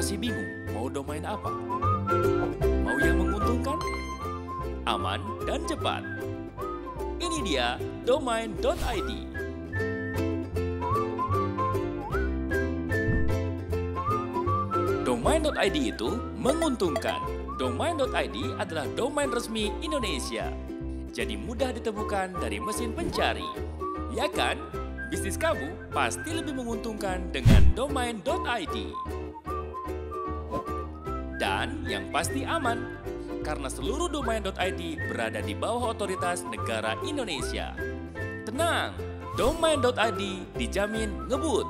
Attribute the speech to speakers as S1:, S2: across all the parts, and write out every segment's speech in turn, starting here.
S1: Masih bingung mau domain apa? Mau yang menguntungkan, aman, dan cepat? Ini dia domain.id. Domain.id itu menguntungkan. Domain.id adalah domain resmi Indonesia. Jadi mudah ditemukan dari mesin pencari. Ya kan? Bisnis kamu pasti lebih menguntungkan dengan domain.id. Dan yang pasti aman, karena seluruh domain.id berada di bawah otoritas negara Indonesia. Tenang, domain.id dijamin ngebut,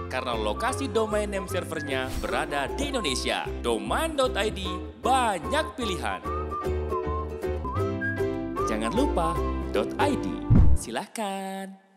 S1: karena lokasi domain name servernya berada di Indonesia. Domain.id banyak pilihan. Jangan lupa .id. Silahkan.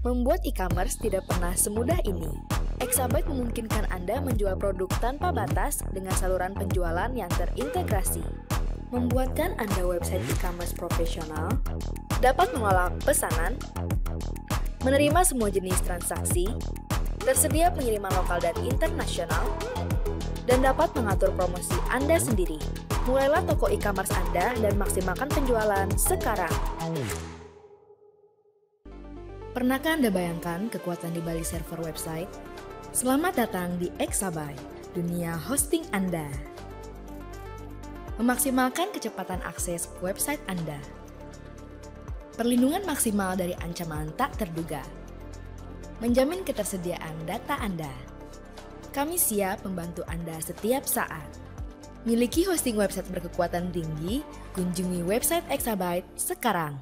S2: Membuat e-commerce tidak pernah semudah ini. Exabyte memungkinkan Anda menjual produk tanpa batas dengan saluran penjualan yang terintegrasi. Membuatkan Anda website e-commerce profesional, dapat mengolah pesanan, menerima semua jenis transaksi, tersedia pengiriman lokal dan internasional, dan dapat mengatur promosi Anda sendiri. Mulailah toko e-commerce Anda dan maksimalkan penjualan sekarang. Pernahkah Anda bayangkan kekuatan di balik server website? Selamat datang di Exabyte, dunia hosting Anda. Memaksimalkan kecepatan akses website Anda. Perlindungan maksimal dari ancaman tak terduga. Menjamin ketersediaan data Anda. Kami siap membantu Anda setiap saat. Miliki hosting website berkekuatan tinggi, kunjungi website Exabyte sekarang.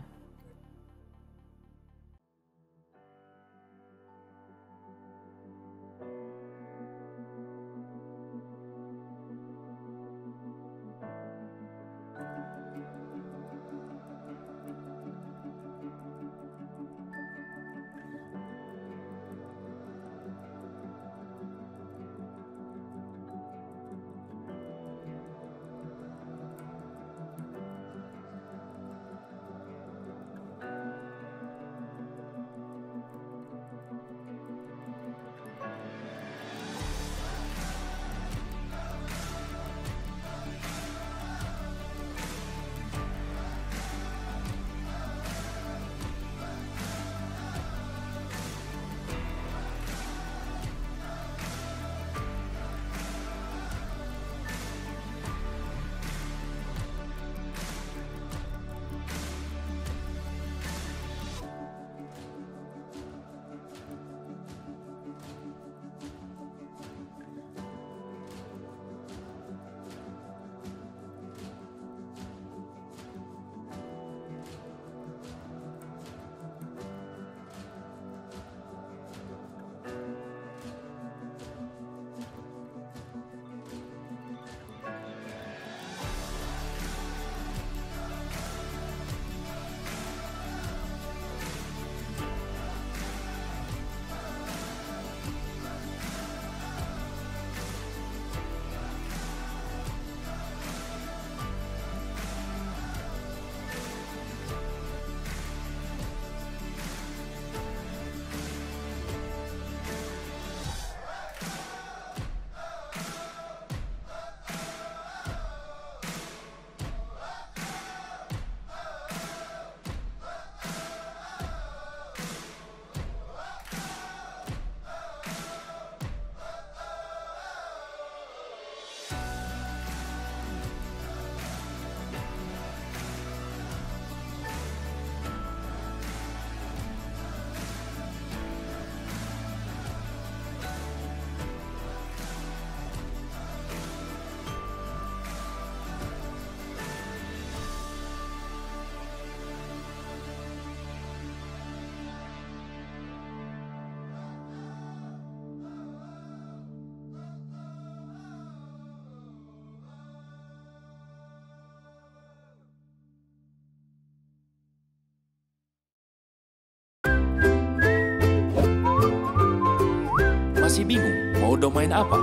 S1: Masih bingung mau domain apa?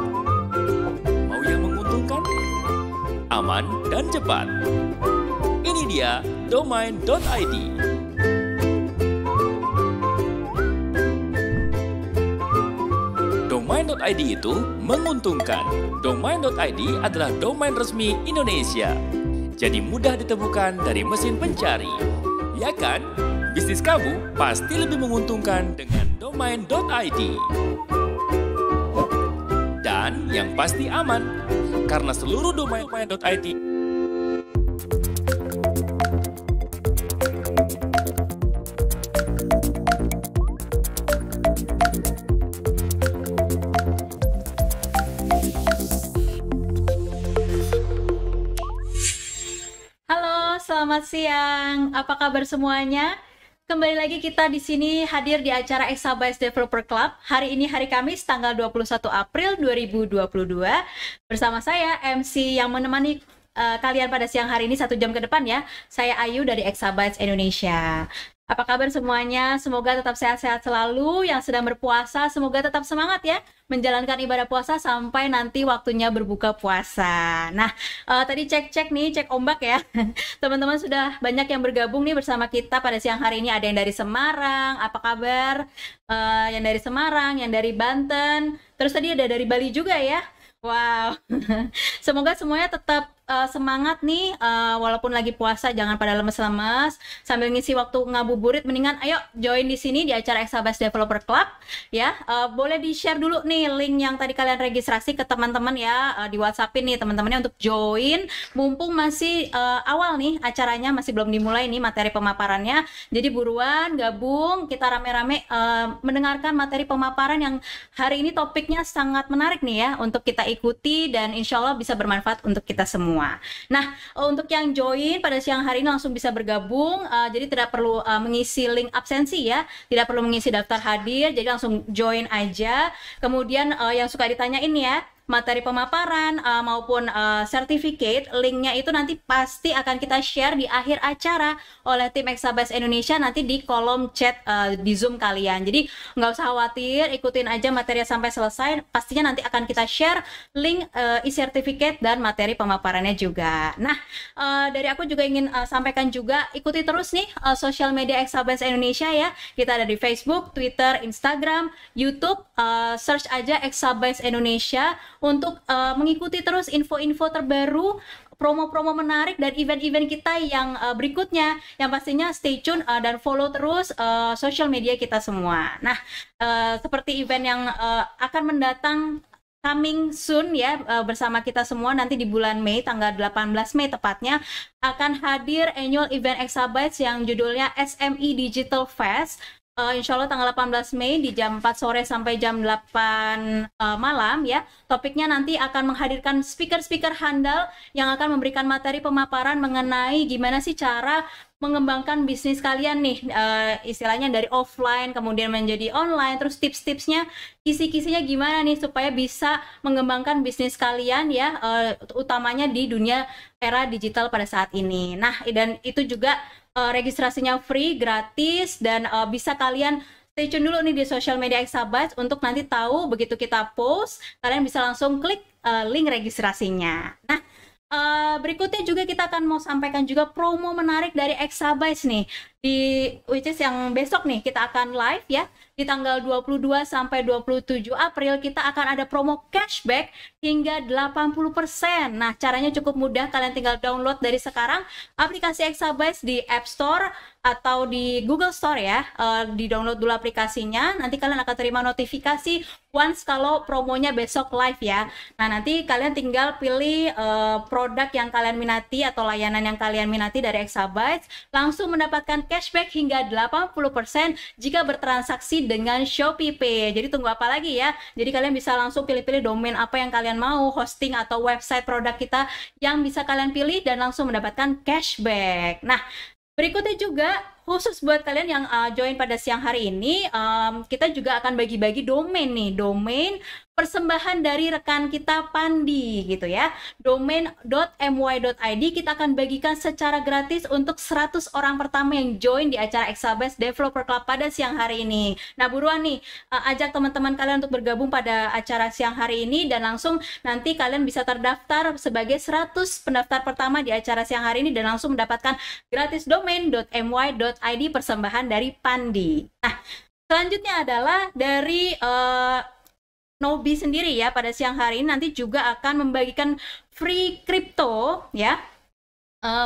S1: Mau yang menguntungkan, aman, dan cepat? Ini dia domain.id. Domain.id itu menguntungkan. Domain.id adalah domain resmi Indonesia. Jadi mudah ditemukan dari mesin pencari. Ya kan? Bisnis kamu pasti lebih menguntungkan dengan domain.id. Dan yang pasti aman, karena seluruh domain.id
S3: selamat siang. Apa kabar semuanya? Kembali lagi kita di sini hadir di acara Exabytes Developer Club. Hari ini hari Kamis tanggal 21 April 2022. Bersama saya MC yang menemani kalian pada siang hari ini 1 jam ke depan ya. Saya Ayu dari Exabytes Indonesia. Apa kabar semuanya? Semoga tetap sehat-sehat selalu. Yang sedang berpuasa, semoga tetap semangat ya menjalankan ibadah puasa sampai nanti waktunya berbuka puasa. Nah, tadi cek ombak ya. Teman-teman sudah banyak yang bergabung nih bersama kita pada siang hari ini. Ada yang dari Semarang, apa kabar? Yang dari Semarang, yang dari Banten. Terus tadi ada dari Bali juga ya. Wow, semoga semuanya tetap semangat nih, walaupun lagi puasa jangan pada lemes-lemes. Sambil ngisi waktu ngabuburit, mendingan ayo join di sini di acara Exabytes Developer Club ya. Boleh di share dulu nih link yang tadi kalian registrasi ke teman-teman ya, di WhatsAppin nih teman-temannya untuk join. Mumpung masih awal nih acaranya, masih belum dimulai nih materi pemaparannya. Jadi buruan gabung, kita rame-rame mendengarkan materi pemaparan yang hari ini topiknya sangat menarik nih ya untuk kita ikuti dan insya Allah bisa bermanfaat untuk kita semua. Nah, untuk yang join pada siang hari ini langsung bisa bergabung, jadi tidak perlu mengisi link absensi ya, tidak perlu mengisi daftar hadir, jadi langsung join aja. Kemudian yang suka ditanyain ya, materi pemaparan maupun sertifikat, linknya itu nanti pasti akan kita share di akhir acara oleh tim Exabytes Indonesia nanti di kolom chat di Zoom kalian. Jadi nggak usah khawatir, ikutin aja materinya sampai selesai. Pastinya nanti akan kita share link e-sertifikat dan materi pemaparannya juga. Nah, dari aku juga ingin sampaikan juga, ikuti terus nih sosial media Exabytes Indonesia ya. Kita ada di Facebook, Twitter, Instagram, YouTube. Search aja Exabytes Indonesia untuk mengikuti terus info-info terbaru, promo-promo menarik dan event-event kita yang berikutnya. Yang pastinya stay tune dan follow terus social media kita semua. Nah, seperti event yang akan mendatang coming soon ya, bersama kita semua nanti di bulan Mei, tanggal 18 Mei tepatnya, akan hadir annual event Exabytes yang judulnya SME Digital Fest. Insya Allah tanggal 18 Mei di jam 4 sore sampai jam 8 malam ya. Topiknya nanti akan menghadirkan speaker-speaker handal yang akan memberikan materi pemaparan mengenai gimana sih cara mengembangkan bisnis kalian nih, istilahnya dari offline kemudian menjadi online, terus tips-tipsnya, kisi-kisinya gimana nih supaya bisa mengembangkan bisnis kalian ya, utamanya di dunia era digital pada saat ini. Nah, dan itu juga registrasinya free, gratis, dan bisa kalian stay tune dulu nih di social media Exabytes untuk nanti tahu begitu kita post, kalian bisa langsung klik link registrasinya. Nah, berikutnya juga kita akan mau sampaikan juga promo menarik dari Exabytes nih, which is yang besok nih kita akan live ya, di tanggal 22 sampai 27 April kita akan ada promo cashback hingga 80%. Nah, caranya cukup mudah, kalian tinggal download dari sekarang aplikasi Exabytes di App Store atau di Google Store ya. Di download dulu aplikasinya, nanti kalian akan terima notifikasi once kalau promonya besok live ya. Nah, nanti kalian tinggal pilih produk yang kalian minati atau layanan yang kalian minati dari Exabytes, langsung mendapatkan cashback hingga 80% jika bertransaksi dengan Shopee Pay. Jadi tunggu apa lagi ya? Jadi kalian bisa langsung pilih-pilih domain apa yang kalian mau, hosting atau website produk kita yang bisa kalian pilih dan langsung mendapatkan cashback. Nah, berikutnya juga khusus buat kalian yang join pada siang hari ini, kita juga akan bagi-bagi domain nih, domain persembahan dari rekan kita Pandi gitu ya. Domain.my.id kita akan bagikan secara gratis untuk 100 orang pertama yang join di acara Exabytes Developer Club pada siang hari ini. Nah, buruan nih, ajak teman-teman kalian untuk bergabung pada acara siang hari ini dan langsung nanti kalian bisa terdaftar sebagai 100 pendaftar pertama di acara siang hari ini dan langsung mendapatkan gratis domain.my.id persembahan dari Pandi. Nah, selanjutnya adalah dari Nobi sendiri ya, pada siang hari ini nanti juga akan membagikan free crypto ya.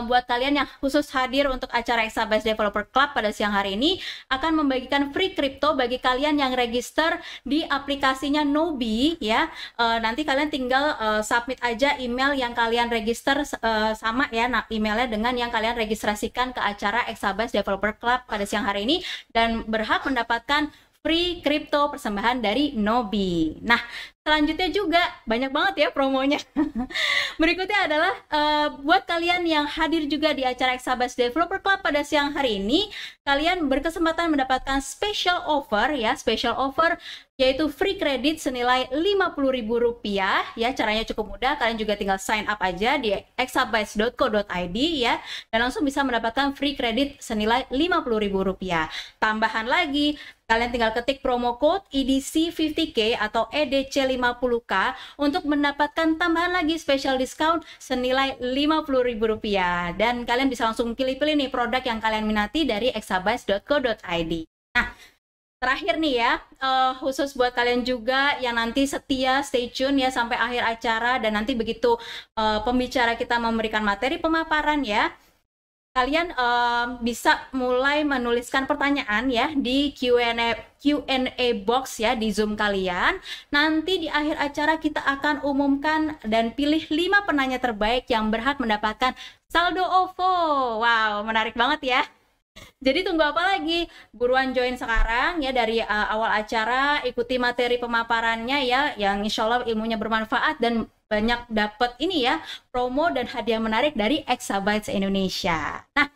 S3: Buat kalian yang khusus hadir untuk acara Exabytes Developer Club pada siang hari ini akan membagikan free crypto bagi kalian yang register di aplikasinya Nobi ya. Nanti kalian tinggal submit aja email yang kalian register sama ya, emailnya dengan yang kalian registrasikan ke acara Exabytes Developer Club pada siang hari ini dan berhak mendapatkan free crypto persembahan dari Nobi. Nah, selanjutnya juga banyak banget ya promonya. Berikutnya adalah buat kalian yang hadir juga di acara Exabytes Developer Club pada siang hari ini, kalian berkesempatan mendapatkan special offer ya, special offer yaitu free credit senilai Rp50.000 ya. Caranya cukup mudah, kalian juga tinggal sign up aja di exabytes.co.id ya dan langsung bisa mendapatkan free credit senilai Rp50.000. Tambahan lagi, kalian tinggal ketik promo code EDC 50K atau EDC 50K untuk mendapatkan tambahan lagi special discount senilai Rp50.000 dan kalian bisa langsung pilih-pilih nih produk yang kalian minati dari exabytes.co.id. Nah, terakhir nih ya, khusus buat kalian juga yang nanti setia stay tune ya sampai akhir acara dan nanti begitu pembicara kita memberikan materi pemaparan ya, kalian bisa mulai menuliskan pertanyaan ya di Q&A box ya di Zoom kalian. Nanti di akhir acara kita akan umumkan dan pilih 5 penanya terbaik yang berhak mendapatkan saldo OVO. Wow, menarik banget ya. Jadi tunggu apa lagi? Buruan join sekarang ya dari awal acara, ikuti materi pemaparannya ya, yang insya Allah ilmunya bermanfaat dan banyak dapat ini ya, promo dan hadiah menarik dari Exabytes Indonesia. Nah,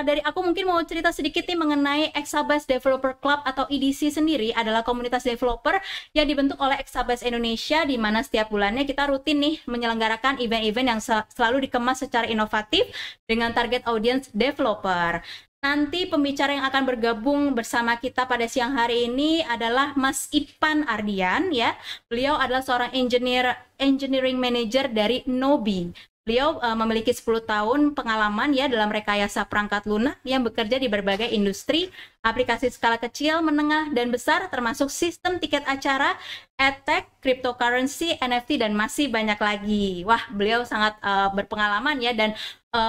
S3: dari aku mungkin mau cerita sedikit nih mengenai Exabytes Developer Club atau EDC sendiri adalah komunitas developer yang dibentuk oleh Exabytes Indonesia di mana setiap bulannya kita rutin nih menyelenggarakan event-event yang selalu dikemas secara inovatif dengan target audiens developer. Nanti pembicara yang akan bergabung bersama kita pada siang hari ini adalah Mas Ipan Ardian ya. Beliau adalah seorang engineering manager dari Nobi. Beliau memiliki 10 tahun pengalaman ya dalam rekayasa perangkat lunak yang bekerja di berbagai industri, aplikasi skala kecil, menengah, dan besar termasuk sistem tiket acara, edtech, cryptocurrency, NFT, dan masih banyak lagi. Wah, beliau sangat berpengalaman ya dan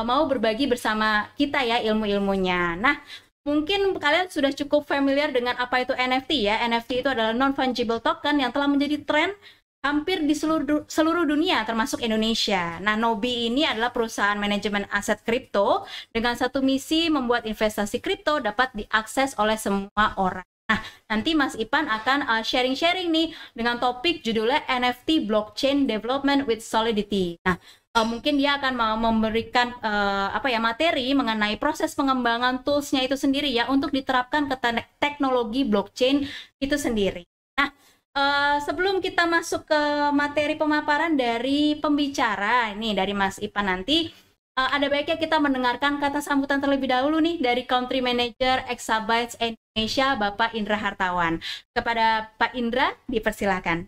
S3: mau berbagi bersama kita ya ilmu-ilmunya. Nah, mungkin kalian sudah cukup familiar dengan apa itu NFT ya. NFT itu adalah non-fungible token yang telah menjadi tren hampir di seluruh dunia termasuk Indonesia. Nah, Nobi ini adalah perusahaan manajemen aset kripto dengan satu misi membuat investasi kripto dapat diakses oleh semua orang. Nah, nanti Mas Ipan akan sharing-sharing nih dengan topik judulnya NFT Blockchain Development with Solidity. Nah, mungkin dia akan memberikan materi mengenai proses pengembangan toolsnya itu sendiri ya untuk diterapkan ke teknologi blockchain itu sendiri. Nah, sebelum kita masuk ke materi pemaparan dari pembicara ini dari Mas Ipan nanti, ada baiknya kita mendengarkan kata sambutan terlebih dahulu nih dari Country Manager Exabytes Indonesia Bapak Indra Hartawan. Kepada Pak Indra dipersilakan.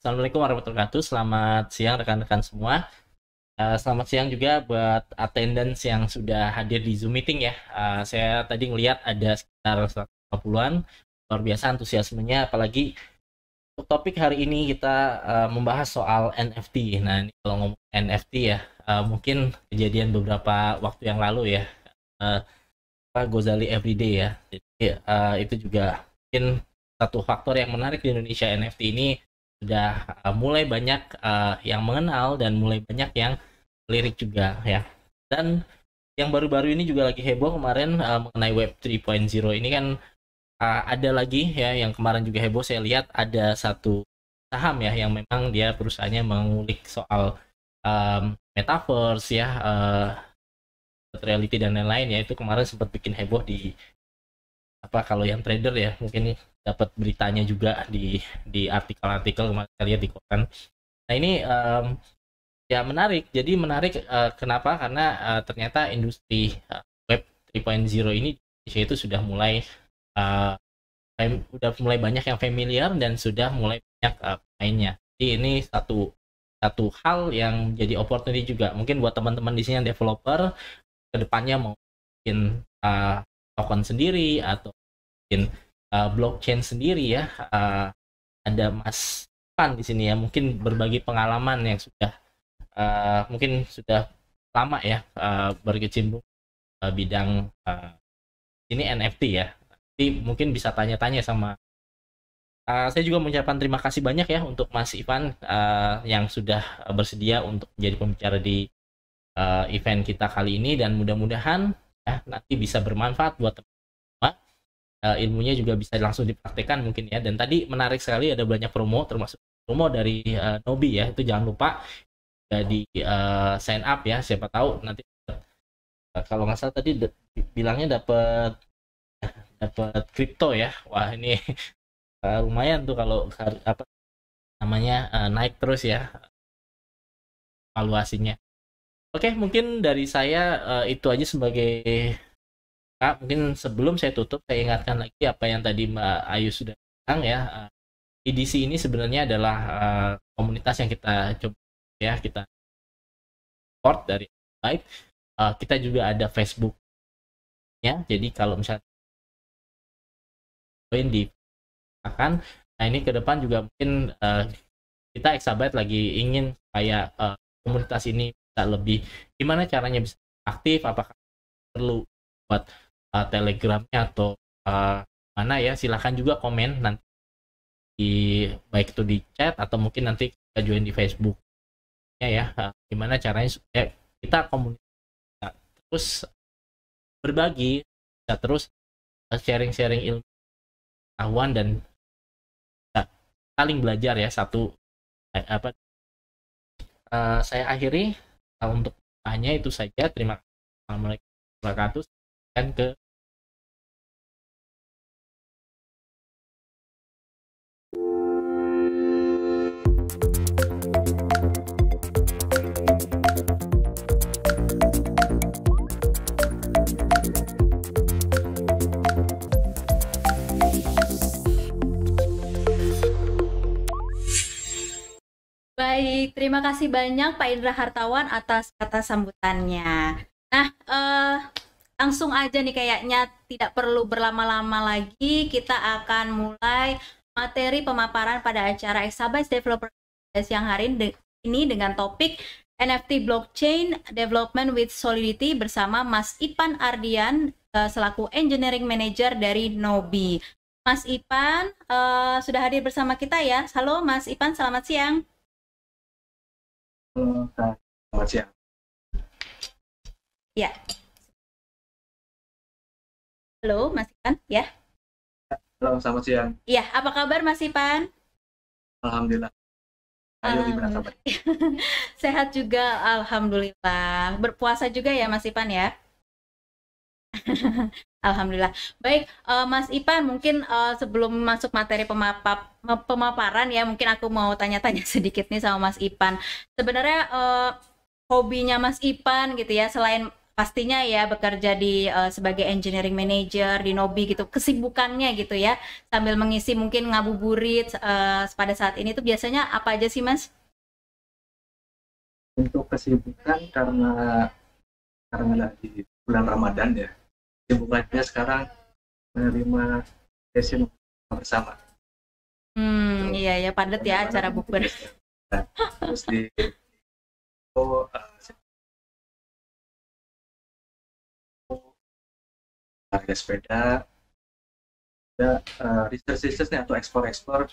S4: Assalamualaikum warahmatullahi wabarakatuh. Selamat siang rekan-rekan semua. Selamat siang juga buat attendance yang sudah hadir di Zoom meeting ya. Saya tadi ngelihat ada sekitar 150-an. Luar biasa antusiasmenya, apalagi untuk topik hari ini kita membahas soal NFT. Nah, ini kalau ngomong NFT ya, mungkin kejadian beberapa waktu yang lalu ya. Gozali Everyday ya. Jadi itu juga mungkin satu faktor yang menarik di Indonesia NFT ini sudah mulai banyak yang mengenal dan mulai banyak yang lirik juga ya. Dan yang baru-baru ini juga lagi heboh kemarin mengenai Web 3.0 ini kan ada lagi ya yang kemarin juga heboh, saya lihat ada satu saham ya yang memang dia perusahaannya mengulik soal metaverse ya, reality dan lain-lain ya. Itu kemarin sempat bikin heboh di apa, kalau yang trader ya mungkin dapat beritanya juga di artikel-artikel kemarin saya lihat di koran. Nah ini ya menarik. Jadi menarik kenapa? Karena ternyata industri Web 3.0 ini di Indonesia itu sudah mulai udah mulai banyak yang familiar dan sudah mulai banyak pemainnya. Jadi ini satu hal yang jadi opportunity juga. Mungkin buat teman-teman di sini yang developer kedepannya mau bikin token sendiri atau bikin blockchain sendiri ya. Ada Mas Pan di sini ya, mungkin berbagi pengalaman yang sudah mungkin sudah lama ya berkecimpung bidang ini NFT ya. Jadi mungkin bisa tanya-tanya sama saya juga mengucapkan terima kasih banyak ya untuk Mas Ivan yang sudah bersedia untuk menjadi pembicara di event kita kali ini, dan mudah-mudahan ya nanti bisa bermanfaat buat teman-teman. Ilmunya juga bisa langsung dipraktekkan mungkin ya. Dan tadi menarik sekali ada banyak promo, termasuk promo dari Nobi ya. Itu jangan lupa di sign up ya, siapa tahu nanti kalau nggak salah tadi bilangnya dapat kripto ya. Wah ini lumayan tuh kalau apa namanya naik terus ya valuasinya. Oke, mungkin dari saya itu aja sebagai mungkin sebelum saya tutup saya ingatkan lagi apa yang tadi Mbak Ayu sudah bilang ya. EDC ini sebenarnya adalah komunitas yang kita coba ya, kita support dari Byte. Kita juga ada Facebook-nya. Jadi kalau misalnya join di akan, nah ini ke depan juga mungkin kita Exabyte lagi ingin supaya komunitas ini bisa lebih, gimana caranya bisa aktif, apakah perlu buat telegramnya atau mana ya, silahkan juga komen nanti baik itu di chat atau mungkin nanti kita join di Facebooknya ya. Gimana caranya supaya kita komunitas terus berbagi, bisa terus sharing-sharing ilmu pengetahuan dan saling belajar ya satu apa. Saya akhiri untuk hanya itu saja. Terima kasih. Assalamualaikum warahmatullahi wabarakatuh. Dan ke
S3: Baik, terima kasih banyak Pak Indra Hartawan atas kata sambutannya. Nah, langsung aja nih kayaknya tidak perlu berlama-lama lagi, kita akan mulai materi pemaparan pada acara Exabyte Developer yang hari ini dengan topik NFT Blockchain Development with Solidity bersama Mas Ipan Ardian selaku Engineering Manager dari Nobi. Mas Ipan sudah hadir bersama kita ya. Halo Mas Ipan, selamat siang.
S5: Selamat siang.
S3: Ya. Halo Mas Ipan, ya.
S5: Halo, selamat siang.
S3: Iya, apa kabar Mas Ipan?
S5: Alhamdulillah. Ayo gimana kabar?
S3: Sehat juga, alhamdulillah. Berpuasa juga ya Mas Ipan ya? Alhamdulillah. Baik, Mas Ipan, mungkin sebelum masuk materi pemaparan ya, mungkin aku mau tanya-tanya sedikit nih sama Mas Ipan. Sebenarnya hobinya Mas Ipan gitu ya, selain pastinya ya bekerja di sebagai engineering manager di Nobi gitu, kesibukannya gitu ya, sambil mengisi mungkin ngabuburit pada saat ini tuh biasanya apa aja sih Mas?
S5: Untuk kesibukan karena lagi bulan Ramadan ya. Kesibukannya sekarang menerima sesi bersama.
S3: Iya ya, padat ya acara bukber.
S5: Terus di harga sepeda, ada research-nya atau ekspor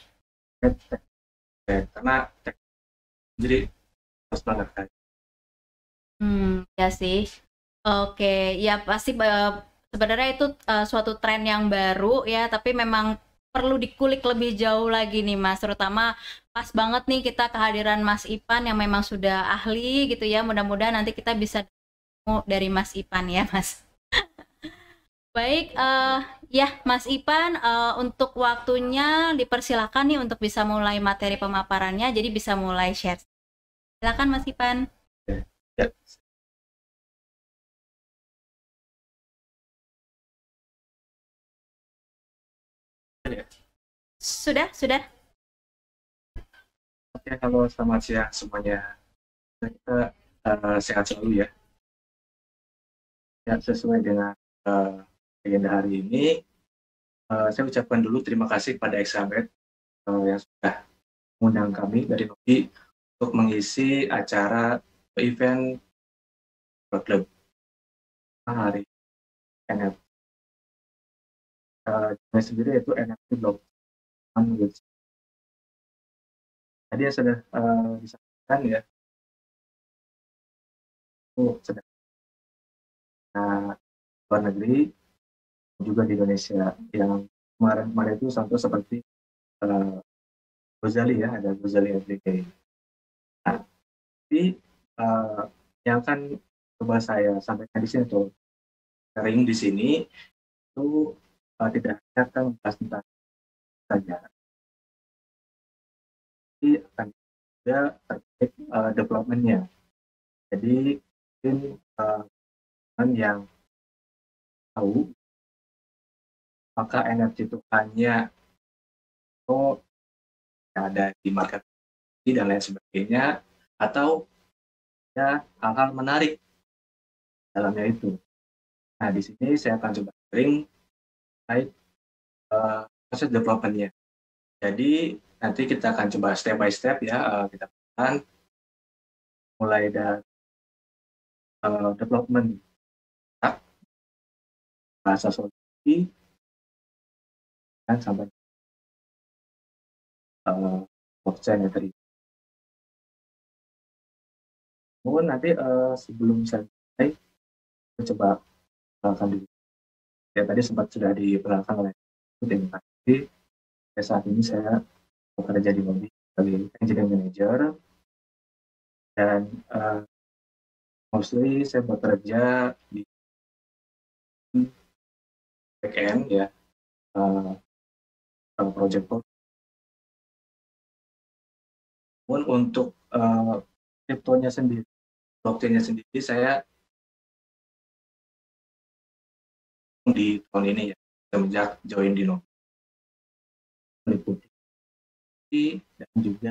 S5: karena jadi pas banget kan.
S3: Ya sih. Oke, ya pasti sebenarnya itu suatu tren yang baru ya, tapi memang perlu dikulik lebih jauh lagi nih Mas, terutama pas banget nih kita kehadiran Mas Ipan yang memang sudah ahli gitu ya, mudah-mudahan nanti kita bisa dari Mas Ipan ya Mas. Baik, ya Mas Ipan, untuk waktunya dipersilakan nih untuk bisa mulai materi pemaparannya, jadi bisa mulai share. Silakan Mas Ipan.
S5: Ya.
S3: Sudah.
S5: Oke, halo, selamat siang semuanya. Kita sehat selalu ya. Ya, sesuai dengan agenda hari ini, saya ucapkan dulu terima kasih kepada Exabet yang sudah mengundang kami dari Nobi untuk mengisi acara event klub hari NFT. Sendiri yaitu NFT Blockchain Which tadi yang sudah disampaikan ya, itu sedang luar negeri juga di Indonesia. Yang kemarin itu contoh seperti Gozali ya, ada Gozali FDK. Nah, tapi yang akan coba saya sampaikan di sini atau sharing di sini itu tidak hanya akan membahas tentang saja, tapi akan juga terkait development-nya. Jadi mungkin yang tahu maka NFT itu hanya ada di market dan lain sebagainya, atau ya hal-hal menarik dalamnya itu. Nah, di sini saya akan coba sharing terkait proses development-nya. Jadi nanti kita akan coba step by step ya, kita akan mulai dari development bahasa solusi dan sampai blockchain ya tadi. Namun nanti sebelum saya mulai, saya coba perkenalkan dulu. Ya tadi sempat sudah diperkenalkan oleh tim tadi. Saat ini saya bekerja di Nobi sebagai engineering manager, dan mostly saya bekerja di back end ya, project. Namun untuk kriptonya sendiri, blockchain-nya sendiri, saya di tahun ini ya, semenjak join di Nobi, meliputi dan juga,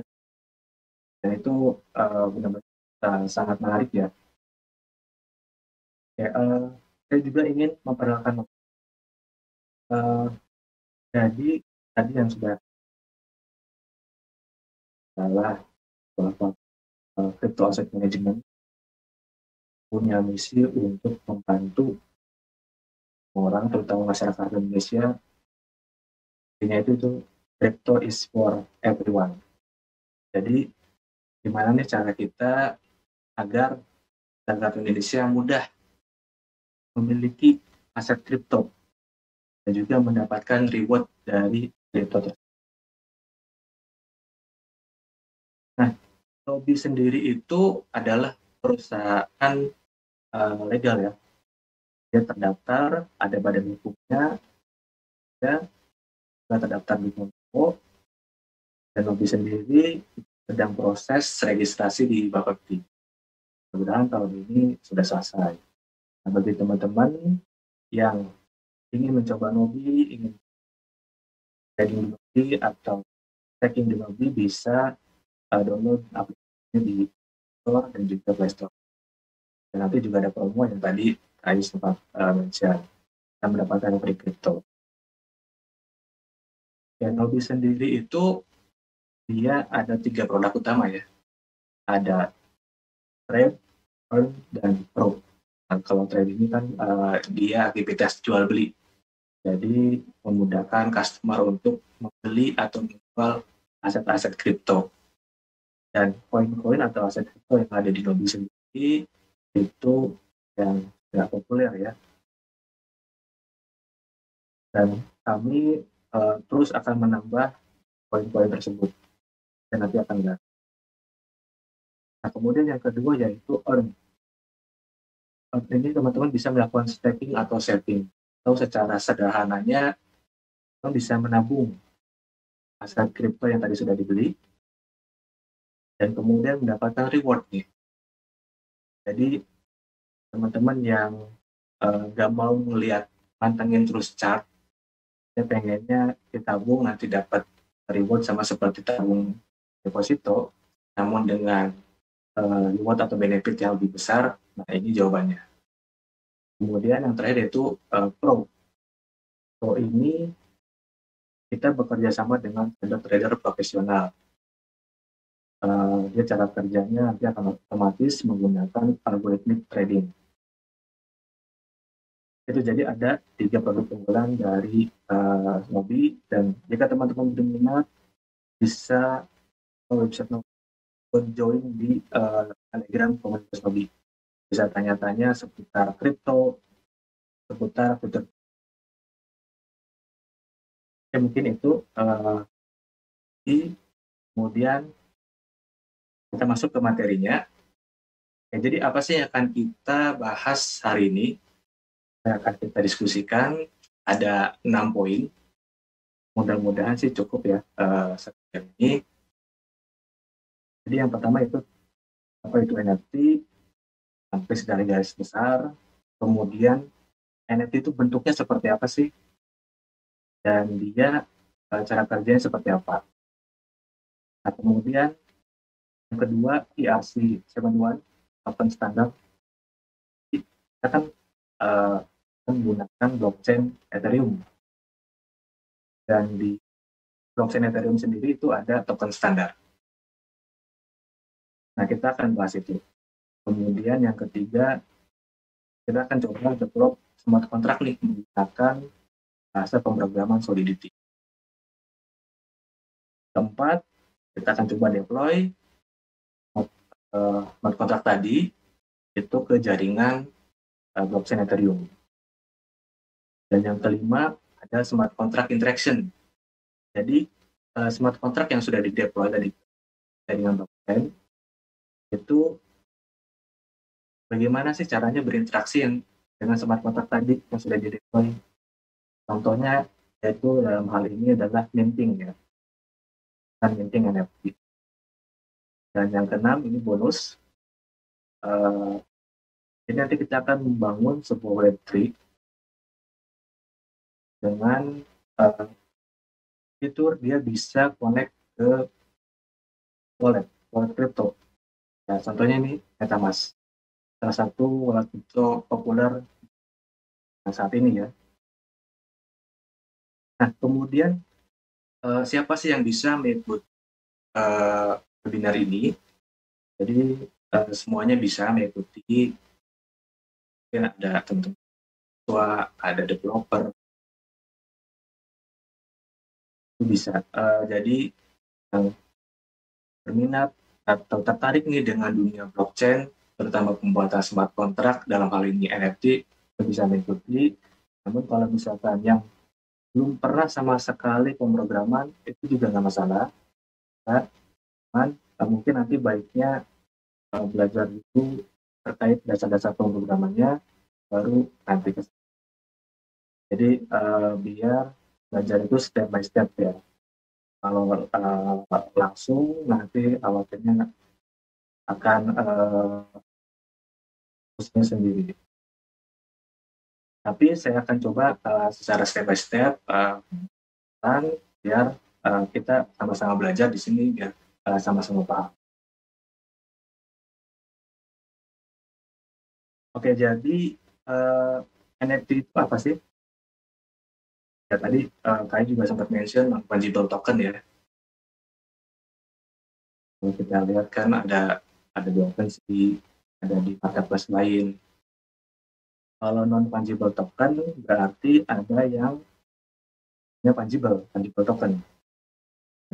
S5: dan itu benar-benar sangat menarik ya. Saya juga ingin memperkenalkan jadi tadi yang sudah adalah bahwa crypto asset management punya misi untuk membantu orang, terutama masyarakat Indonesia. Intinya itu crypto is for everyone. Jadi gimana nih cara kita agar masyarakat Indonesia mudah memiliki aset kripto dan juga mendapatkan reward dari kripto. Nah, Nobi sendiri itu adalah perusahaan legal ya. Dia terdaftar, ada badan hukumnya, ya, terdaftar di Kominfo, dan Nobi sendiri sedang proses registrasi di Bapepti. Mudah-mudahan tahun ini sudah selesai. Nah, bagi teman-teman yang ingin mencoba Nobi, ingin trading di Nobi atau tracking di Nobi, bisa download aplikasinya di Store dan juga Play Store. Dan nanti juga ada promo yang tadi Ayu sempat mention, dan mendapatkan free crypto. Dan Nobi sendiri itu dia ada 3 produk utama ya. Ada Trade, Earn, dan Pro. Nah, kalau trade ini kan dia aktivitas jual beli. Jadi memudahkan customer untuk membeli atau menjual aset-aset kripto. Dan koin-koin atau aset kripto yang ada di Nobi sendiri itu yang tidak populer ya. Dan kami terus akan menambah koin-koin tersebut dan nanti akan datang. Nah, kemudian yang kedua yaitu earn. Ini teman-teman bisa melakukan staking atau saving. Atau secara sederhananya, teman bisa menabung aset kripto yang tadi sudah dibeli dan kemudian mendapatkan reward nih. Jadi teman-teman yang nggak mau melihat pantengin terus chart, ya pengennya ditabung nanti dapat reward sama seperti tabung deposito, namun dengan reward atau benefit yang lebih besar. Nah, ini jawabannya. Kemudian yang terakhir yaitu Pro. Pro ini kita bekerja sama dengan trader-trader profesional. Dia cara kerjanya nanti akan otomatis menggunakan algoritmik trading. Itu jadi ada 3 produk unggulan dari Nobi, dan jika teman-teman berminat bisa ke website Nobi, join di Telegram komunitas Nobi. Bisa tanya-tanya seputar kripto, seputar fitur. Ya, mungkin itu. Kemudian kita masuk ke materinya. Ya, jadi apa sih yang akan kita bahas hari ini? Yang akan kita diskusikan ada 6 poin. Mudah-mudahan sih cukup ya sekian ini. Jadi yang pertama itu apa itu NFT, sampai dari garis besar. Kemudian NFT itu bentuknya seperti apa sih? Dan dia cara kerjanya seperti apa? Nah, kemudian yang kedua ERC-71 Open Standard. Kita kan menggunakan blockchain Ethereum, dan di blockchain Ethereum sendiri itu ada token standar. Nah, kita akan bahas itu. Kemudian yang ketiga, kita akan coba develop smart contract nih menggunakan bahasa pemrograman Solidity. Keempat, kita akan coba deploy smart contract tadi itu ke jaringan blockchain Ethereum. Dan yang kelima ada smart contract interaction. Jadi smart contract yang sudah dideploy tadi jaringan blockchain itu bagaimana sih caranya berinteraksi dengan smart contract tadi yang sudah dideploy. Contohnya yaitu dalam hal ini adalah minting ya, dan minting NFT. Dan yang keenam ini bonus. Jadi nanti kita akan membangun sebuah Web3 dengan fitur dia bisa connect ke wallet crypto. Ya, contohnya ini MetaMask, salah satu wallet crypto populer saat ini ya. Nah, kemudian siapa sih yang bisa mengikuti webinar ini? Jadi semuanya bisa mengikuti. Mungkin ada teman-teman tua, ada developer, itu bisa. Jadi yang berminat atau tertarik nih dengan dunia blockchain, terutama pembuatan smart contract dalam hal ini NFT, itu bisa mengikuti. Namun kalau misalkan yang belum pernah sama sekali pemrograman, itu juga nggak masalah. Nah, mungkin nanti baiknya belajar dulu terkait dasar-dasar pemrogramannya, baru nanti ke. Jadi biar belajar itu step by step ya. Kalau langsung nanti khawatirnya akan pusing sendiri. Tapi saya akan coba secara step by step dan biar kita sama-sama belajar di sini, biar sama-sama paham. Oke, jadi NFT itu apa sih? Ya, tadi kalian juga sempat mention non-fungible token ya. Kalau kita lihat kan ada di OpenSea, ada di marketplace lain. Kalau non-fungible token berarti ada yang fungible token.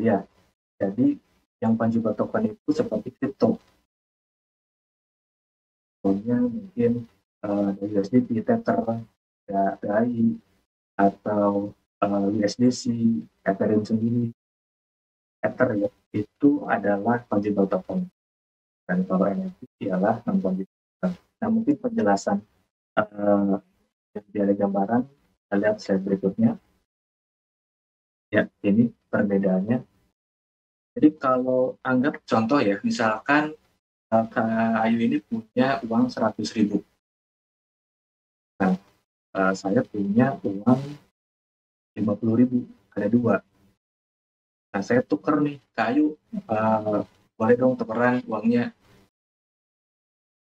S5: Ya, jadi yang fungible token itu seperti kripto. Contohnya mungkin USDT, Tether, DAI, atau USDC, Ethereum sendiri, Ether ya, itu adalah fungible token. Dan kalau NFT ialah non-fungible token. Nah, mungkin penjelasan ada gambaran, kita lihat slide berikutnya. Ya, ini perbedaannya. Jadi kalau anggap contoh ya, misalkan Kak Ayu ini punya uang 100.000. Nah, saya punya uang 50.000, ada 2. Nah, saya tuker nih, Kak Ayu, boleh dong tukeran uangnya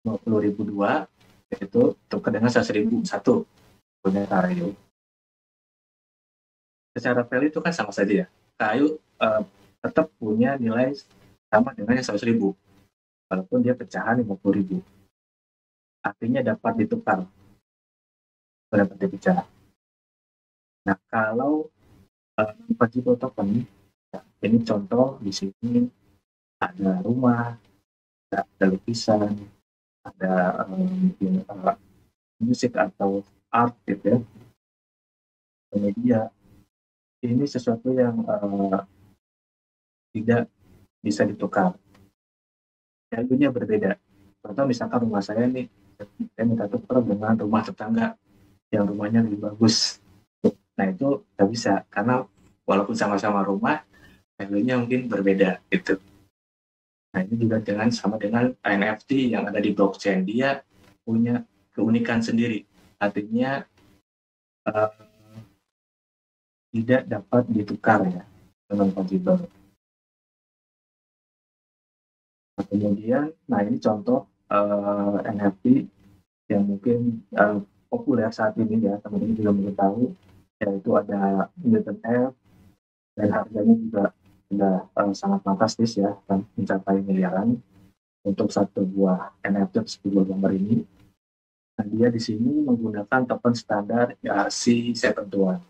S5: 50.000 2, itu tuker dengan 100.000 1 punya Kak Ayu. Secara value itu kan sama saja ya. Kak Ayu tetap punya nilai sama dengan yang 100.000, walaupun dia pecahan 50.000. Artinya dapat ditukar, dapat dipecah. Nah, kalau fungible token, ini contoh di sini ada rumah, ada lukisan, ada musik atau art gitu ya, media. Ini sesuatu yang tidak bisa ditukar. Value-nya berbeda. Contoh misalkan rumah saya nih, saya minta tukar dengan rumah tetangga yang rumahnya lebih bagus. Nah, itu nggak bisa, karena walaupun sama-sama rumah, value-nya mungkin berbeda gitu. Nah, ini juga sama dengan NFT yang ada di blockchain. Dia punya keunikan sendiri. Artinya tidak dapat ditukar ya, dengan fungible. Nah, kemudian, ini contoh NFT yang mungkin populer saat ini ya, teman-teman juga mungkin tahu, yaitu ada Newton F, dan harganya juga sudah sangat fantastis ya, mencapai miliaran untuk satu buah NFT sebuah gambar ini. Nah, dia di sini menggunakan token standar ERC-71.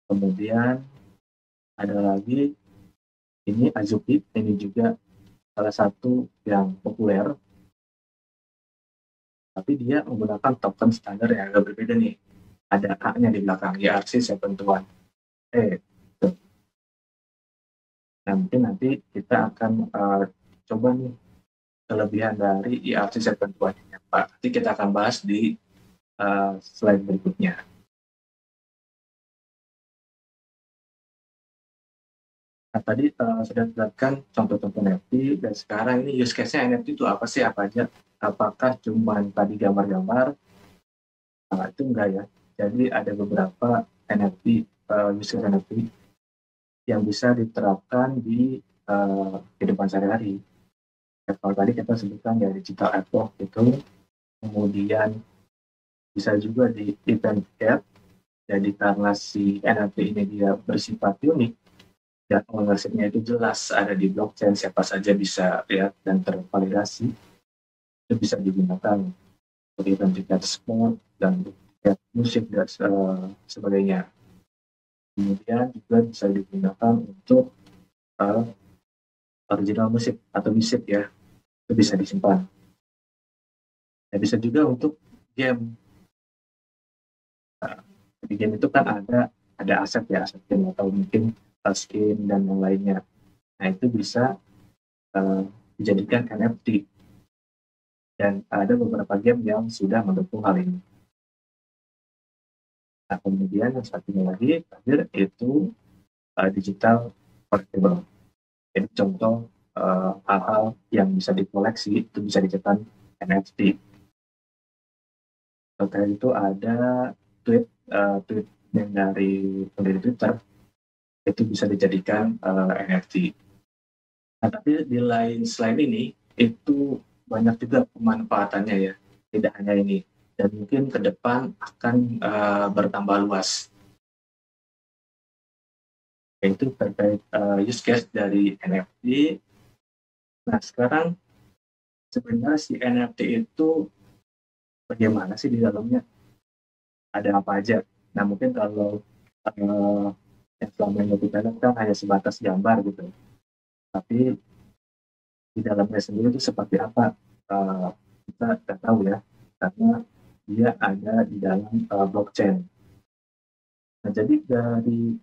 S5: Kemudian ada lagi ini Azuki, ini juga salah satu yang populer, tapi dia menggunakan token standar yang agak berbeda nih. Ada A-nya di belakang, ERC-71. Nah, mungkin nanti kita akan coba nih kelebihan dari ERC-71 ini, Pak. Nanti kita akan bahas di slide berikutnya. Nah, tadi sudah dilihatkan contoh-contoh NFT, dan sekarang ini use case-nya NFT itu apa sih, apa aja? Apakah cuma tadi gambar-gambar? Nah, itu enggak ya. Jadi ada beberapa NFT, use case NFT yang bisa diterapkan di kehidupan sehari-hari. Ya, kalau tadi kita sebutkan ya digital art itu, kemudian bisa juga di event cap. Jadi karena si NFT ini dia bersifat unik, dan ownership-nya itu jelas ada di blockchain, siapa saja bisa lihat dan tervalidasi, itu bisa digunakan untuk event tiket sport dan tiket musik dan sebagainya. Kemudian juga bisa digunakan untuk original musik atau musik ya, itu bisa disimpan. Ya, bisa juga untuk game. Di game itu kan ada aset ya, aset game atau mungkin skin dan yang lainnya. Nah, itu bisa dijadikan NFT. Dan ada beberapa game yang sudah mendukung hal ini. Nah, kemudian yang satunya lagi, terakhir itu digital collectible. Jadi contoh hal-hal yang bisa dikoleksi itu bisa dijadikan NFT. Contohnya itu ada tweet yang dari Twitter, itu bisa dijadikan NFT. Nah, tapi di lain slide ini, itu banyak juga pemanfaatannya ya, tidak hanya ini. Dan mungkin ke depan akan bertambah luas. Yaitu terkait use case dari NFT. Nah, sekarang sebenarnya si NFT itu bagaimana sih di dalamnya? Ada apa aja? Nah, mungkin kalau yang selama ini kita lihat kan hanya sebatas gambar gitu. Tapi di dalamnya sendiri itu seperti apa, kita nggak tahu ya, karena dia ada di dalam blockchain. Nah, jadi dari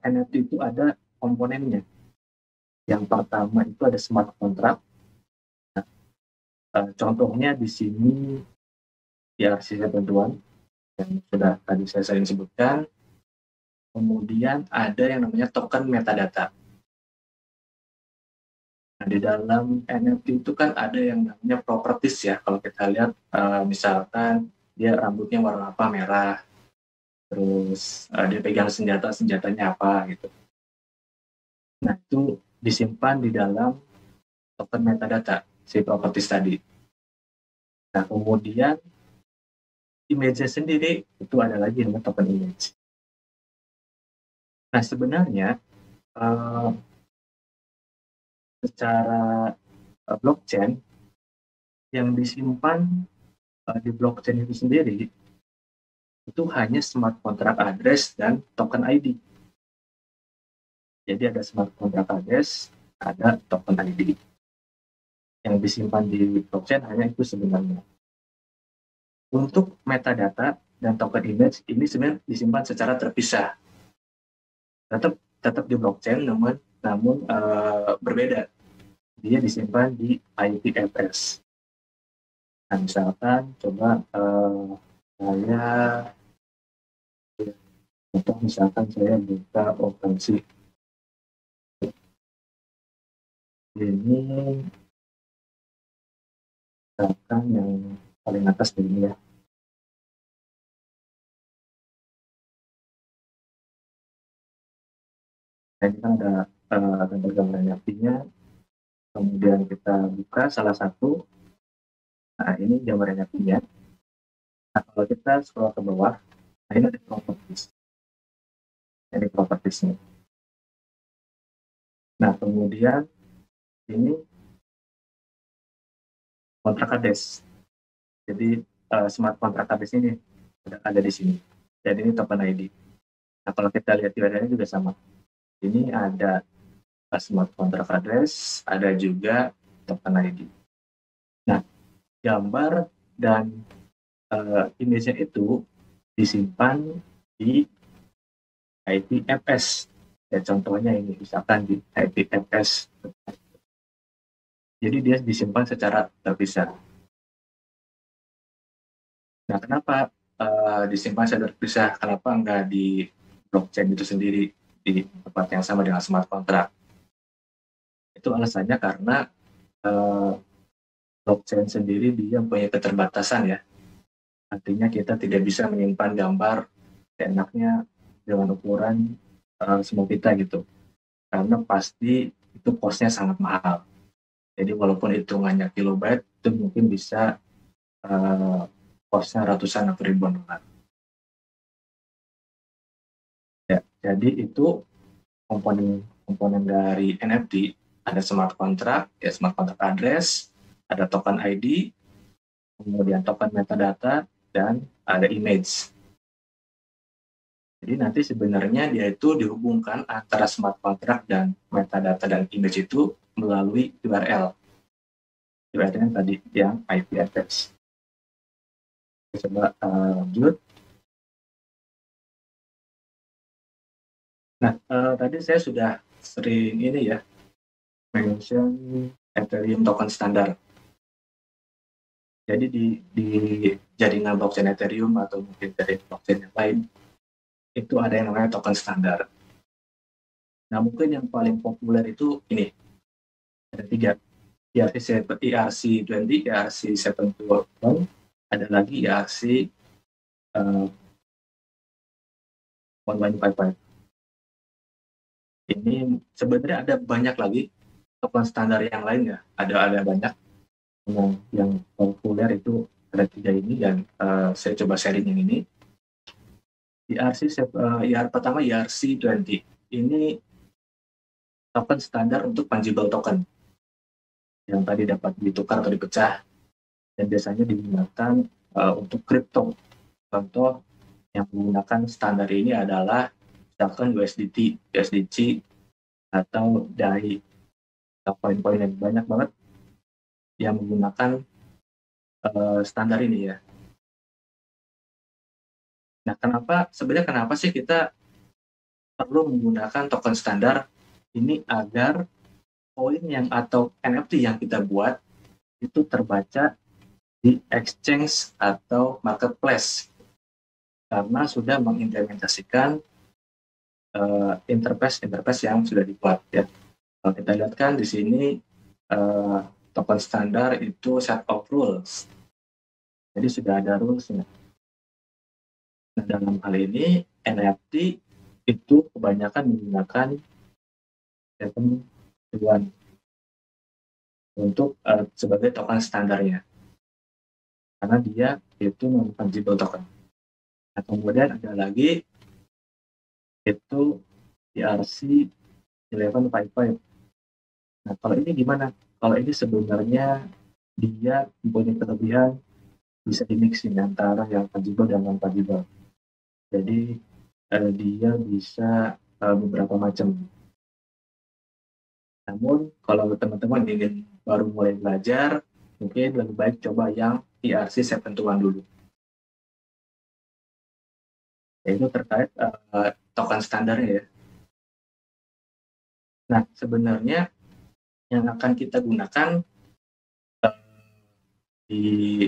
S5: NFT itu ada komponennya. Yang pertama itu ada smart contract. Contohnya di sini ERC ketentuan yang sudah tadi saya sering sebutkan. Kemudian ada yang namanya token metadata. Nah, di dalam NFT itu kan ada yang namanya properties ya. Kalau kita lihat, misalkan dia rambutnya warna apa, merah, terus dia pegang senjatanya apa gitu. Nah, itu disimpan di dalam token metadata si properties tadi. Nah, kemudian image sendiri itu ada lagi namanya token image. Nah, sebenarnya secara blockchain yang disimpan di blockchain itu sendiri itu hanya smart contract address dan token ID. Jadi ada smart contract address, ada token ID. Yang disimpan di blockchain hanya itu sebenarnya. Untuk metadata dan token image ini sebenarnya disimpan secara terpisah. Tetap di blockchain, namun berbeda. Dia disimpan di IPFS. Nah, misalkan coba saya buka OpenSea. Ini misalkan yang paling atas ini ya. Nah, ini kan ada gambar NFT-nya. Kemudian kita buka salah satu. Nah, ini gambar NFT-nya. Nah, kalau kita scroll ke bawah, nah ini ada properties. Ini propertiesnya. Nah, kemudian ini kontrak address. Jadi smart kontrak address ini ada di sini. Jadi ini token ID. Nah, kalau kita lihat URL-nya juga sama. Ini ada smart contract address, ada juga token ID. Nah, gambar dan image-nya itu disimpan di IPFS. Ya, contohnya ini, misalkan di IPFS. Jadi dia disimpan secara terpisah. Nah, kenapa disimpan secara terpisah? Kenapa nggak di blockchain itu sendiri di tempat yang sama dengan smart contract? Itu alasannya karena blockchain sendiri dia punya keterbatasan ya. Artinya kita tidak bisa menyimpan gambar seenaknya dengan ukuran semua kita gitu. Karena pasti itu cost-nya sangat mahal. Jadi walaupun hitungannya kilobyte, itu mungkin bisa cost-nya ratusan atau ribuan dolar. Ya, jadi itu komponen dari NFT. Ada smart contract, ya smart contract address, ada token ID, kemudian token metadata, dan ada image. Jadi nanti sebenarnya dia itu dihubungkan antara smart contract dan metadata dan image itu melalui URL. URL yang tadi yang IP address. Coba lanjut. Nah, tadi saya sudah sering ini ya mention Ethereum token standar. Jadi di jaringan blockchain Ethereum atau mungkin dari blockchain yang lain itu ada yang namanya token standar. Nah, mungkin yang paling populer itu ini ada 3, ERC20, ERC721, ada lagi ERC 1155. Ini sebenarnya ada banyak lagi token standar yang lain ya, ada banyak. Yang populer itu ada 3 ini dan saya coba sharing yang ini. Pertama ERC20 ini token standar untuk fungible token yang tadi dapat ditukar atau dipecah dan biasanya digunakan untuk kripto. Contoh yang menggunakan standar ini adalah misalkan USDT, USDC atau DAI poin-poin yang banyak banget yang menggunakan standar ini ya. Nah, sebenarnya kenapa sih kita perlu menggunakan token standar ini agar koin yang atau NFT yang kita buat itu terbaca di exchange atau marketplace karena sudah mengimplementasikan interface yang sudah dibuat ya. Kalau kita lihat kan di sini token standar itu set of rules. Jadi sudah ada rules-nya. Nah, dalam hal ini NFT itu kebanyakan menggunakan Seven untuk sebagai token standarnya. Karena dia itu non-fungible token. Nah, kemudian ada lagi itu ERC 1155. Nah, kalau ini gimana? Kalau ini sebenarnya dia mempunyai kelebihan bisa dimixing antara yang fungible dan non-fungible. Jadi dia bisa beberapa macam. Namun kalau teman-teman ingin baru mulai belajar, mungkin lebih baik coba yang ERC 721 dulu. Itu terkait token standarnya ya. Nah, sebenarnya yang akan kita gunakan di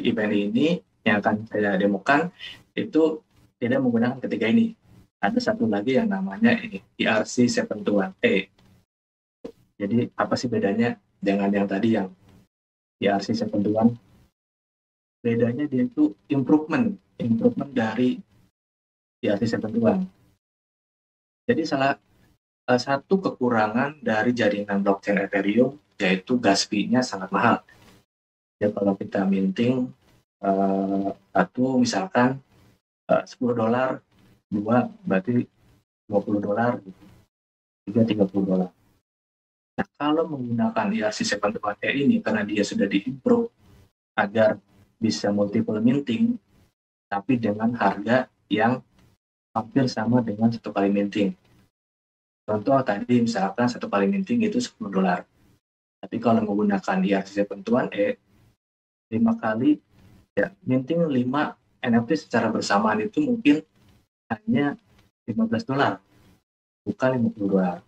S5: event ini yang akan saya demokan itu tidak menggunakan ketiga ini. Ada satu lagi yang namanya ini ERC 721A. Jadi apa sih bedanya dengan yang tadi yang ERC 721? Bedanya dia itu improvement dari ERC 721. Jadi salah satu kekurangan dari jaringan blockchain Ethereum yaitu gas fee-nya sangat mahal. Ya kalau kita minting satu misalkan $10, dua berarti $20, tiga $30. Nah, kalau menggunakan ERC 721A ini karena dia sudah diimprove agar bisa multiple minting tapi dengan harga yang hampir sama dengan satu kali minting. Contoh tadi misalkan satu kali minting itu $10. Tapi kalau menggunakan ERC 721A 5 kali ya minting 5 NFT secara bersamaan itu mungkin hanya $15, bukan $50.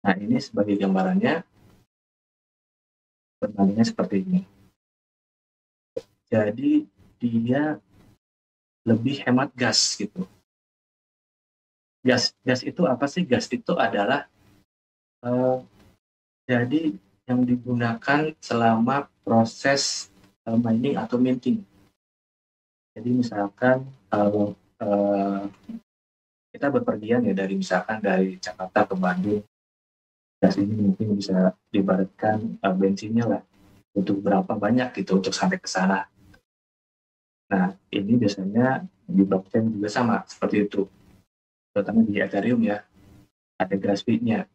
S5: Nah, ini sebagai gambarannya perbandingannya seperti ini. Jadi dia lebih hemat gas gitu. Gas itu apa sih? Gas itu adalah jadi yang digunakan selama proses mining atau minting. Jadi misalkan kalau kita bepergian ya misalkan dari Jakarta ke Bandung, gas ini mungkin bisa diibaratkan bensinnya lah untuk berapa banyak gitu untuk sampai ke sana. Nah, ini biasanya di blockchain juga sama seperti itu. Terutama di Ethereum ya, ada gas fee-nya.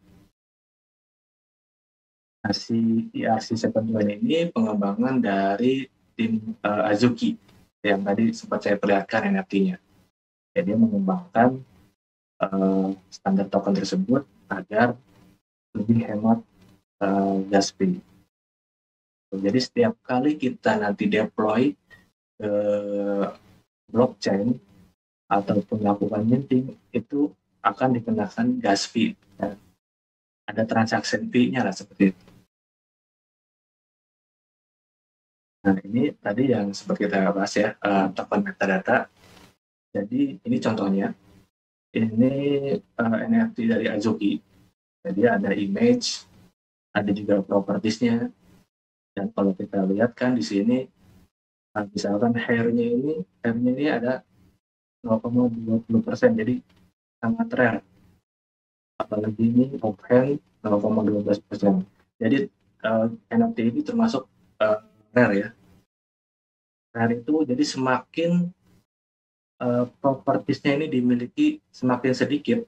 S5: Nah, si ERC 721 ini pengembangan dari tim Azuki yang tadi sempat saya perlihatkan NFT-nya. Jadi dia mengembangkan standar token tersebut agar lebih hemat gas fee. Jadi setiap kali kita nanti deploy ke blockchain ataupun melakukan minting itu akan dikenakan gas fee. Ya. Ada transaction fee-nya lah seperti itu. Nah, ini tadi yang seperti kita bahas ya, token metadata. Jadi ini contohnya. Ini NFT dari Azuki. Jadi ada image, ada juga propertiesnya. Dan kalau kita lihat kan di sini, misalkan hair-nya ini ada 0,20%, jadi sangat rare. Apalagi ini open 0,12%. Jadi NFT ini termasuk rare ya. Rare itu jadi semakin propertiesnya ini dimiliki semakin sedikit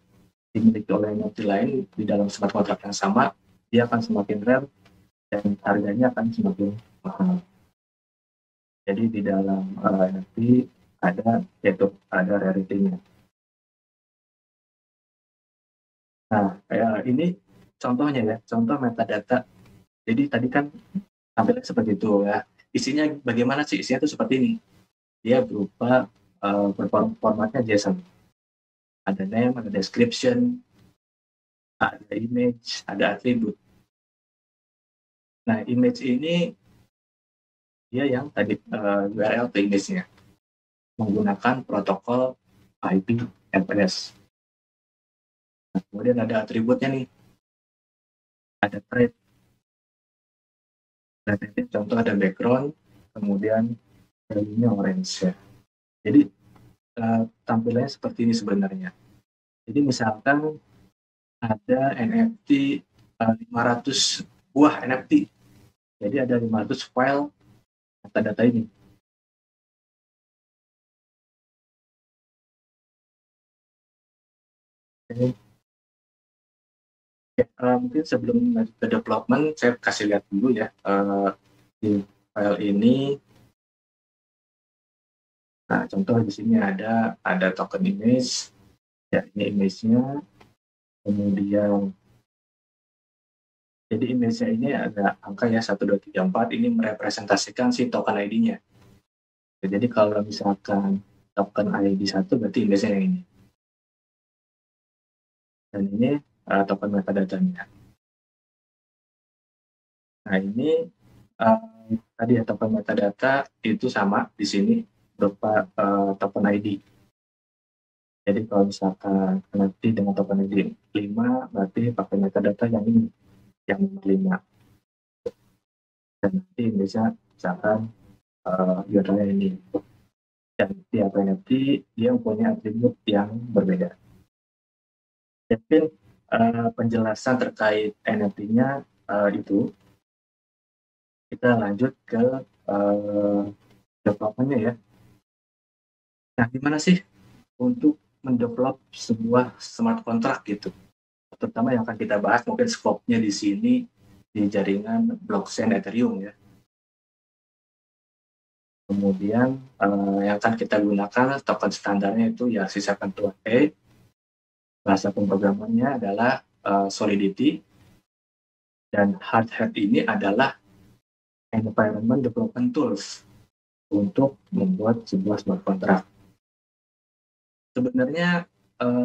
S5: dimiliki oleh NFT lain di dalam smart contract yang sama, dia akan semakin rare dan harganya akan semakin mahal. Jadi di dalam NFT ada rarity-nya. Nah, ini contohnya ya, contoh metadata Jadi tadi kan tampilnya seperti itu ya. Isinya bagaimana sih? Isinya tuh seperti ini. Dia berupa formatnya JSON. Ada name, ada description, ada image, ada atribut. Nah, image ini dia yang tadi URL ke image-nya menggunakan protokol IP MPLS. Nah, kemudian ada atributnya nih. Ada thread. Nah, ini contoh ada background, kemudian value-nya orange ya. Jadi tampilannya seperti ini sebenarnya. Jadi misalkan ada NFT 500 buah NFT. Jadi ada 500 file data-data ini. Oke. Mungkin sebelum ke development, saya kasih lihat dulu ya di file ini. Nah, contoh di sini ada token image, ya ini image-nya. Kemudian, jadi image-nya ini ada angka ya 1, 2, 3, 4. Ini merepresentasikan si token ID-nya. Jadi kalau misalkan token ID 1, berarti image-nya yang ini. Dan ini token metadata-nya. Nah, ini tadi ya token metadata itu sama di sini berupa token ID. Jadi kalau misalkan nanti dengan token ID 5, berarti pakai metadata yang ini, yang 5. Dan nanti bisa misalkan URL ini. Dan tiap NFT dia mempunyai atribut yang berbeda. Jadi penjelasan terkait NFT-nya itu, kita lanjut ke development-nya ya. Nah, gimana sih untuk mendevelop sebuah smart contract gitu? Terutama yang akan kita bahas mungkin scope-nya di sini di jaringan blockchain Ethereum ya. Kemudian yang akan kita gunakan token standarnya itu ya ERC-71A. Bahasa pemrogramannya adalah Solidity. Dan hard hat ini adalah environment development tools untuk membuat sebuah smart contract. Sebenarnya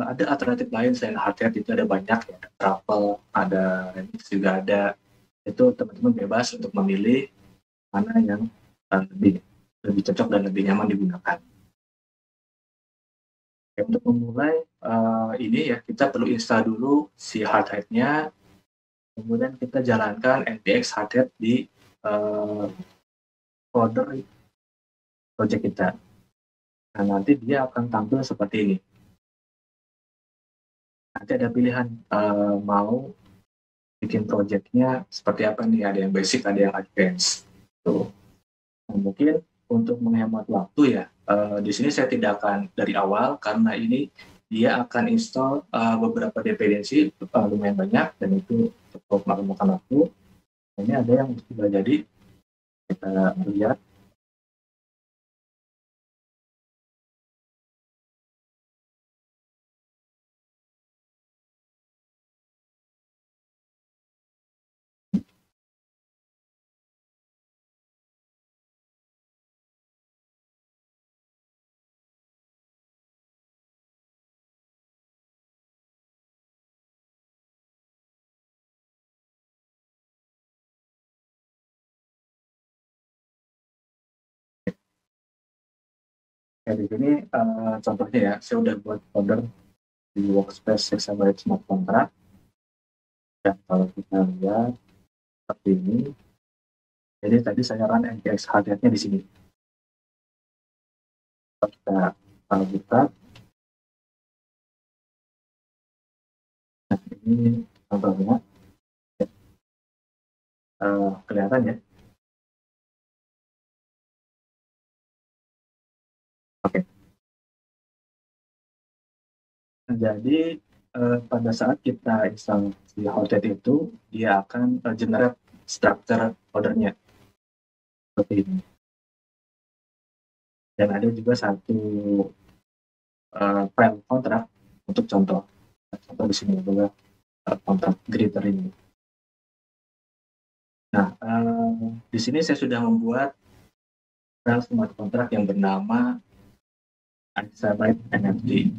S5: ada alternatif lain selain hard hat, itu ada banyak ya. Ada Truffle, ada Remix juga ada. Itu teman-teman bebas untuk memilih mana yang lebih cocok dan lebih nyaman digunakan. Oke, untuk memulai ini ya kita perlu install dulu si hard hat-nya, kemudian kita jalankan npx hard hat di folder project kita. Nah, nanti dia akan tampil seperti ini. Nanti ada pilihan mau bikin projectnya seperti apa nih, ada yang basic, ada yang advance. Tuh. Nah, mungkin untuk menghemat waktu ya, di sini saya tidak akan dari awal karena ini dia akan install beberapa dependensi lumayan banyak dan itu cukup memakan waktu. Ini ada yang sudah jadi, kita lihat. Ya, di sini contohnya ya, saya udah buat folder di workspace Exabyte Smart Contract. Dan kalau kita lihat seperti ini, jadi tadi saya run npx hard hat-nya di sini. Kita buka. Nah, ini contohnya. Kelihatan ya. Oke. Nah, jadi pada saat kita install di hotnet itu, dia akan generate structure foldernya seperti ini. Dan ada juga satu file kontrak untuk contoh. Contoh di sini adalah kontrak greeter ini. Nah, di sini saya sudah membuat file smart contract yang bernama Exabyte NFT.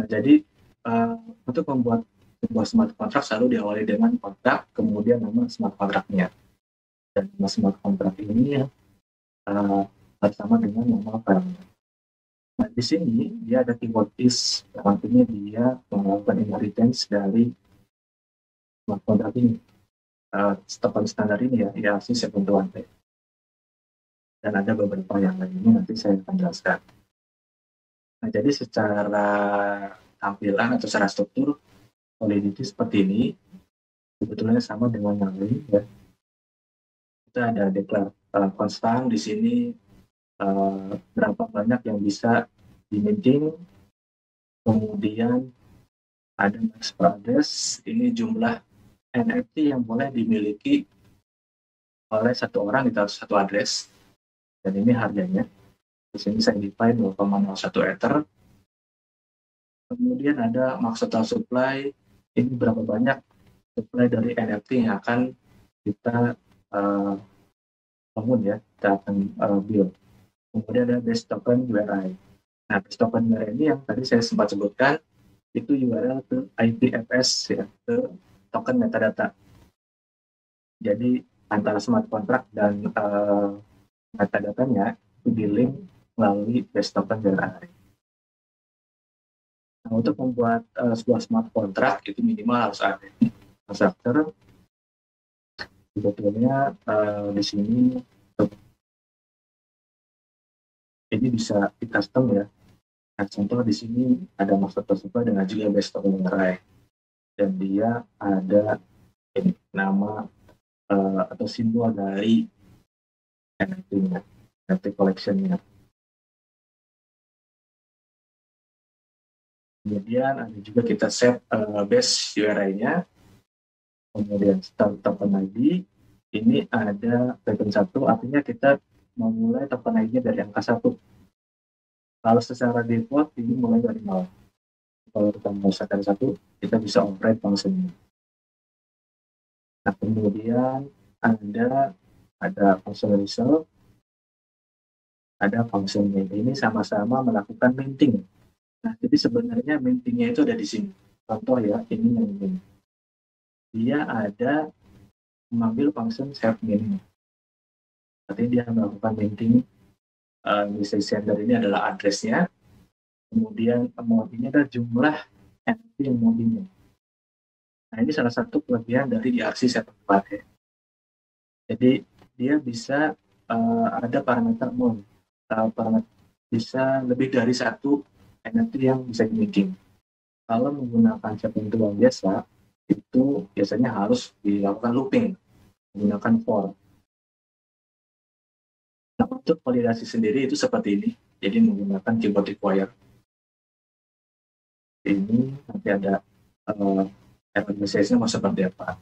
S5: Nah, jadi untuk membuat sebuah smart contract selalu diawali dengan kontrak, kemudian nama smart contract-nya. Dan nama smart contract ini bersama dengan nama filenya. Nah, di sini dia ada keyword is, yang artinya dia melakukan inheritance dari smart contract ini. Token standar ini ya, IRC 721. Dan ada beberapa yang lainnya nanti saya akan jelaskan. Nah, jadi secara tampilan atau secara struktur Solidity seperti ini, sebetulnya sama dengan yang lain ya. Kita ada declare konstan di sini berapa banyak yang bisa diminting, kemudian ada max per address, ini jumlah NFT yang boleh dimiliki oleh satu orang di satu address, dan ini harganya. Di sini saya define 0,01 Ether. Kemudian ada max total supply, ini berapa banyak supply dari NFT yang akan kita bangun ya, kita akan build. Kemudian ada base token URI. Nah, base token URI ini yang tadi saya sempat sebutkan, itu URL ke IPFS ya, ke token metadata. Jadi antara smart contract dan metadatanya itu di-link melalui base token URI. Nah, untuk membuat sebuah smart contract itu minimal harus ada constructor. Sebetulnya di sini ini bisa di custom ya. Nah, contoh di sini ada master supply dengan juga base token URI, dan dia ada ini, nama atau simbol dari NFT-nya, NFT collection-nya. Kemudian ada juga kita set base URI-nya, kemudian start token ID, ini ada token 1, artinya kita memulai token ID dari angka 1. Kalau secara default ini mulai dari 0. Kalau kita mau dari 1, kita bisa operate function ini. Nah, kemudian ada function result, ada function mint. Ini sama-sama melakukan minting. Nah, jadi sebenarnya mintingnya itu ada di sini. Contoh ya, ini yang mint. Dia ada mengambil function save mint. Artinya dia melakukan minting. Message sender ini adalah address-nya. Kemudian amount ini adalah jumlah NFT yang mau diminting. Nah, ini salah satu kelebihan dari IRC 721. Jadi dia bisa ada parameter amount. Parameter bisa lebih dari satu NFT yang bisa diminting. Kalau menggunakan 721 biasa, itu biasanya harus dilakukan looping, menggunakan for. Nah, untuk validasi sendiri itu seperti ini. Jadi menggunakan keyboard require. Ini nanti ada error message-nya mau seperti apa.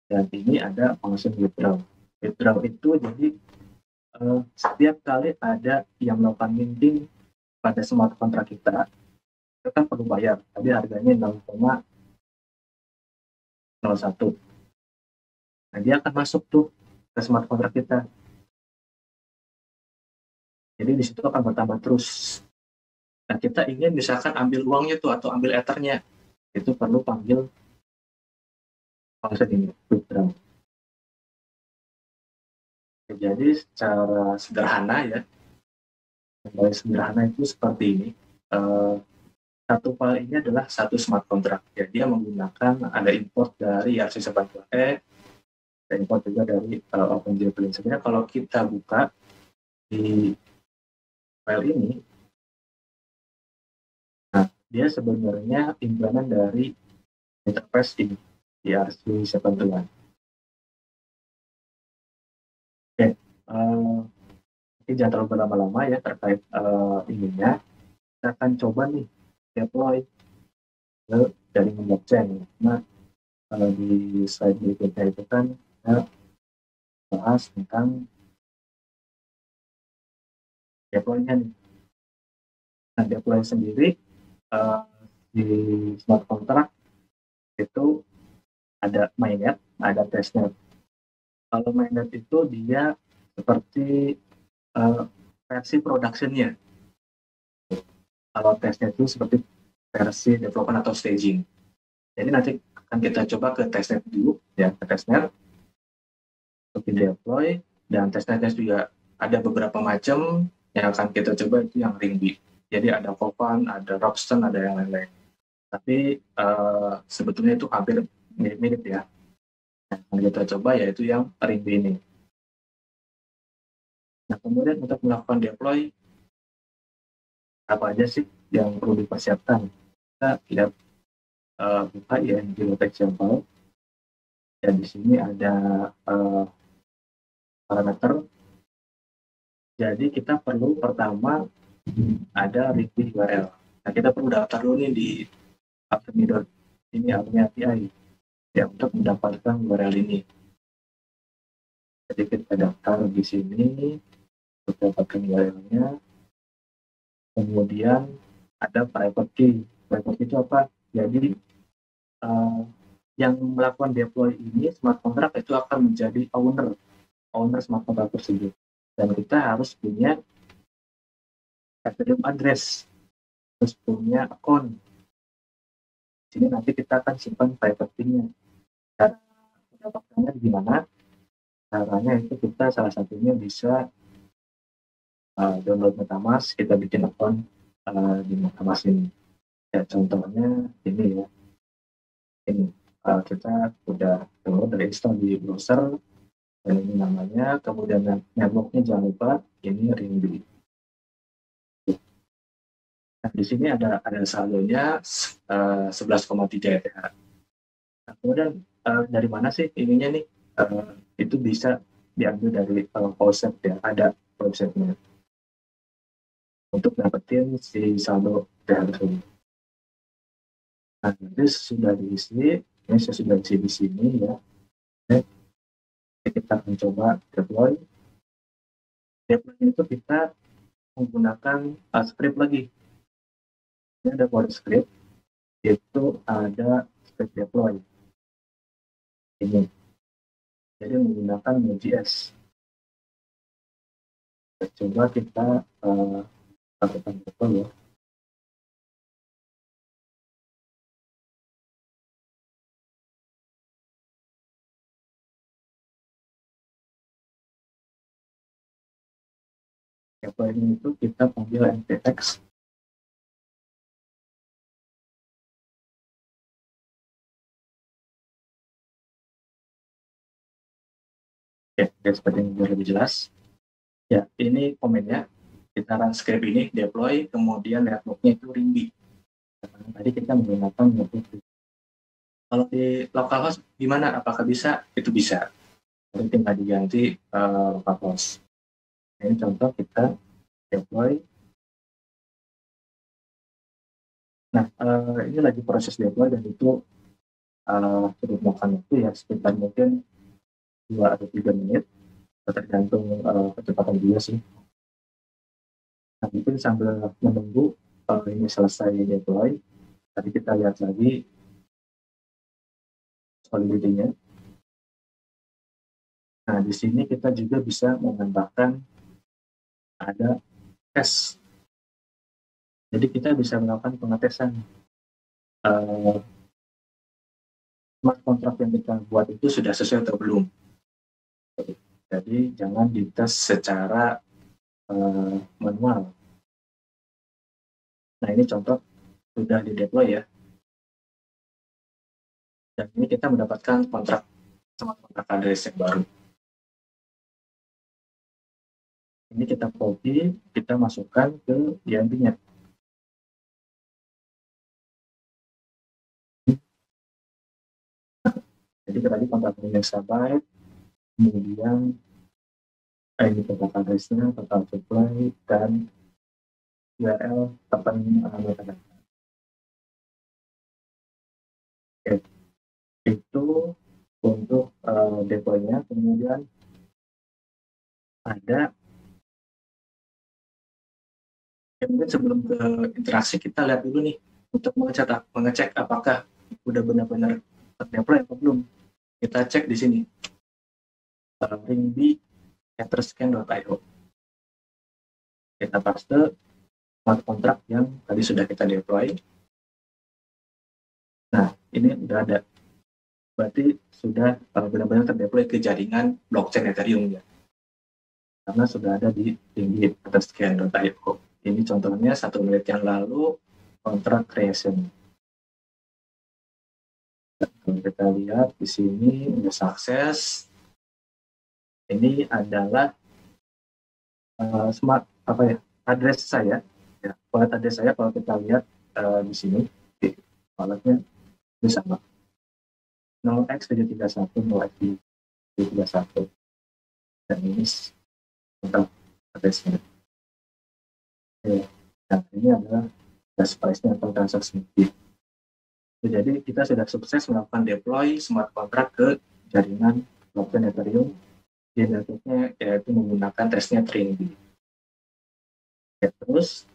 S5: Dan ini ada function withdraw. Withdraw itu jadi setiap kali ada yang melakukan minting pada smart contract kita, itu kan perlu bayar. Tadi harganya 0,01. Nah, dia akan masuk tuh ke smart contract kita. Jadi di situ akan bertambah terus. Nah, kita ingin misalkan ambil uangnya tuh atau ambil ethernya, itu perlu panggil function ini, withdraw. Jadi secara sederhana ya, itu seperti ini. Satu file ini adalah satu smart contract. Ya, dia menggunakan ada import dari ERC721, dan import juga dari OpenJPlin. Sebenarnya kalau kita buka di file ini, nah, dia sebenarnya implement dari interface ini, ERC721. Oke, ini jangan terlalu berlama-lama ya terkait ininya. Kita akan coba nih deploy ke jaringan blockchain. Nah, di slide berikutnya itu kan kita bahas tentang deploy-nya nih. Nah, deploy sendiri di smart contract itu ada mainnet, ada testnet. Kalau mainnet itu dia seperti versi production-nya. Kalau testnet itu seperti versi development atau staging. Jadi nanti akan kita coba ke testnet dulu, ya, ke testnet untuk di deploy, dan testnetnya juga ada beberapa macam yang akan kita coba itu yang Ringby. Jadi ada Kovan, ada Robston, ada yang lain-lain. Tapi sebetulnya itu hampir mirip-mirip ya. Yang kita coba yaitu yang Ringby ini. Nah, kemudian untuk melakukan deploy, apa aja sih yang perlu dipersiapkan? Kita lihat buka ya di example. Dan di sini ada parameter. Jadi kita perlu pertama ada Ringby URL. Nah, kita perlu daftar dulu nih di ini API ya untuk mendapatkan URL ini. Jadi kita daftar di sini untuk dapatkan URL-nya. Kemudian ada private key. Private key itu apa? Jadi yang melakukan deploy ini smart contract itu akan menjadi owner smart contract tersebut. Dan kita harus punya Ethereum address, terus punya akun. Di sini nanti kita akan simpan private key-nya. Cara mendapatkannya gimana? Caranya itu kita salah satunya bisa download MetaMask, kita bikin akun di MetaMask ini. Ya, contohnya ini ya. Ini kita udah download dari install di browser, dan ini namanya, kemudian networknya jangan lupa ini Ringby. Nah, di sini ada saldonya 11,3 ETH. Nah, kemudian dari mana sih ininya nih? Itu bisa diambil dari website ya, ada websitenya untuk dapetin si saldo tersebut. Nah, ini sudah diisi, ini saya sudah isi di sini ya. Oke. Kita akan coba deploy. Deploy itu kita menggunakan script lagi. Ini ada code script, itu ada script deploy. Ini. Jadi menggunakan Node.js. Coba kita lakukan deploy ya. Deploy ini itu kita panggil npx. Oke, seperti ini biar lebih jelas. Ya, ini komennya. Kita run script ini, deploy, kemudian networknya itu Ringby. Tadi kita menggunakan network. Kalau di localhost gimana? Apakah bisa? Itu bisa. Jadi tinggal diganti localhost. Ini contoh kita deploy. Nah, ini lagi proses deploy dan itu cukup makan waktu ya, sekitar mungkin 2 atau 3 menit, tergantung kecepatan dia sih. Nah, mungkin sambil menunggu ini selesai deploy, tadi kita lihat lagi solidity-nya. Nah, di sini kita juga bisa menambahkan ada tes. Jadi kita bisa melakukan pengetesan smart contract yang kita buat itu sudah sesuai atau belum. Jadi jangan dites secara manual. Nah, ini contoh sudah di deploy ya. Dan ini kita mendapatkan kontrak smart contract address yang baru. Ini kita copy, kita masukkan ke DNB-nya. Jadi tadi kontraknya megabyte, kemudian ini kontrak address-nya, total supply, dan URL tempat metadata. Oke, itu untuk deploy-nya. Kemudian ada mungkin sebelum ke interaksi kita lihat dulu nih untuk mengecek apakah udah benar-benar terdeploy atau belum. Kita cek di sini, ringb etherscan.io. Kita paste smart contract yang tadi sudah kita deploy. Nah, ini udah ada. Berarti sudah benar-benar terdeploy ke jaringan blockchain Ethereum ya. Karena sudah ada di ringb etherscan.io. Ini contohnya 1 menit yang lalu contract creation. Kalau kita lihat di sini udah sukses. Ini adalah smart address saya. Ya, wallet address saya kalau kita lihat di sini di walletnya ini sama 0x731 0x731 dan ini tentang addressnya. Nah, ini adalah gas price-nya atau transaksi. Jadi kita sudah sukses melakukan deploy smart contract ke jaringan blockchain Ethereum. Di networknya yaitu menggunakan testnya Trinity. Terus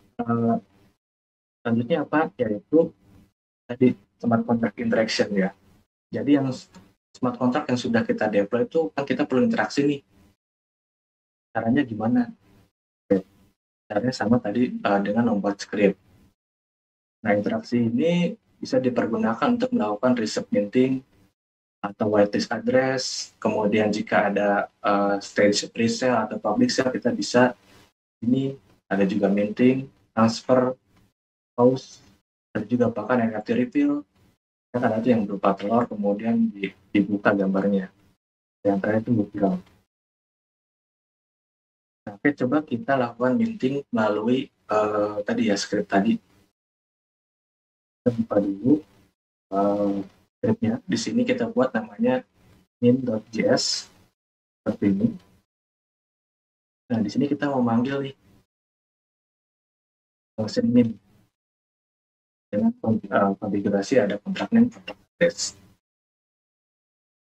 S5: selanjutnya apa? Yaitu tadi smart contract interaction ya. Jadi yang smart contract yang sudah kita deploy itu kan kita perlu interaksi nih. Caranya gimana? Caranya sama tadi dengan membuat script. Nah, interaksi ini bisa dipergunakan untuk melakukan reserve minting atau whitelist address. Kemudian jika ada stage presale atau public sale, kita bisa ini ada juga minting, transfer, house, ada juga bahkan NFT reveal. Kan ada itu yang berupa telur, kemudian dibuka gambarnya. Yang terakhir itu background. Nah, oke, coba kita lakukan minting melalui tadi ya script tadi. Kita buka dulu scriptnya. Di sini kita buat namanya min.js seperti ini. Nah, di sini kita mau manggil nih function min dengan konfigurasi ada kontrak name, kontrak address.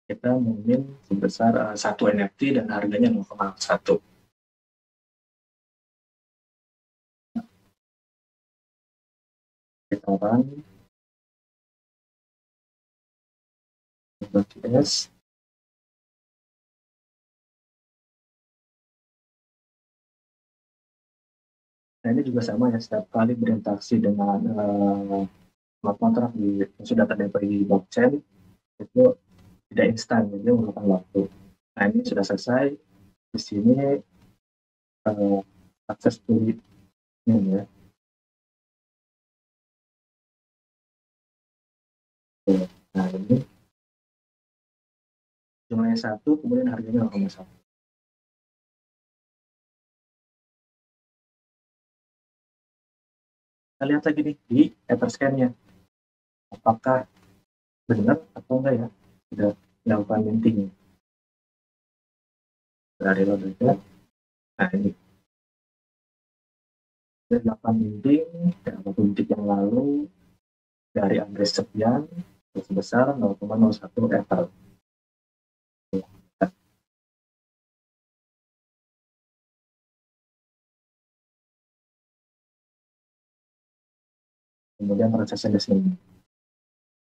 S5: Kita mau min sebesar 1 NFT dan harganya 0,1. Kita run .js. Nah, ini juga sama ya, setiap kali berinteraksi dengan smart contract yang sudah terdeploy di blockchain itu tidak instan, jadi memakan waktu. Nah, ini sudah selesai. Di sini successfully ini ya. Nah, ini jumlahnya 1, kemudian harganya 0,1. Kita lihat lagi nih di Etherscan-nya. Apakah benar atau enggak ya sudah dilakukan minting. Dari load aja. Nah, ini sudah dilakukan minting beberapa detik yang lalu dari address sekian sebesar 0,01 Ether. Kemudian prosesnya di sini.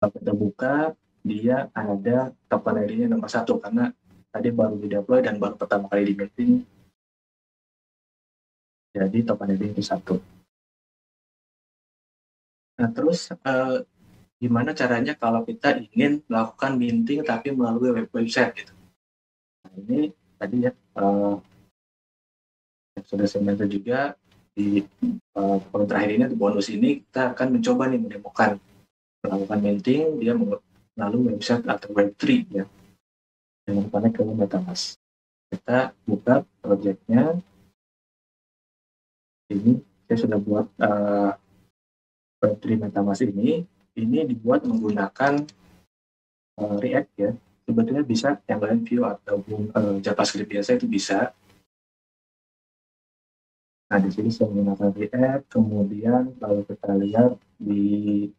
S5: Kalau kita buka, dia ada token ID-nya nomor 1 karena tadi baru di deploy dan baru pertama kali di minting. Jadi token ID itu 1. Nah, terus gimana caranya kalau kita ingin melakukan minting tapi melalui website gitu. Nah, ini tadi ya sudah saya bantu juga di poin terakhir ini, di bonus ini kita akan mencoba nih menemukan melakukan minting dia melalui website atau web3 ya dengan connect ke MetaMask. Kita buka projectnya. Ini saya sudah buat web3 MetaMask ini dibuat menggunakan React ya. Sebetulnya bisa yang lain Vue ataupun JavaScript biasa itu bisa. Nah, di sini saya menggunakan React. Kemudian kalau kita lihat di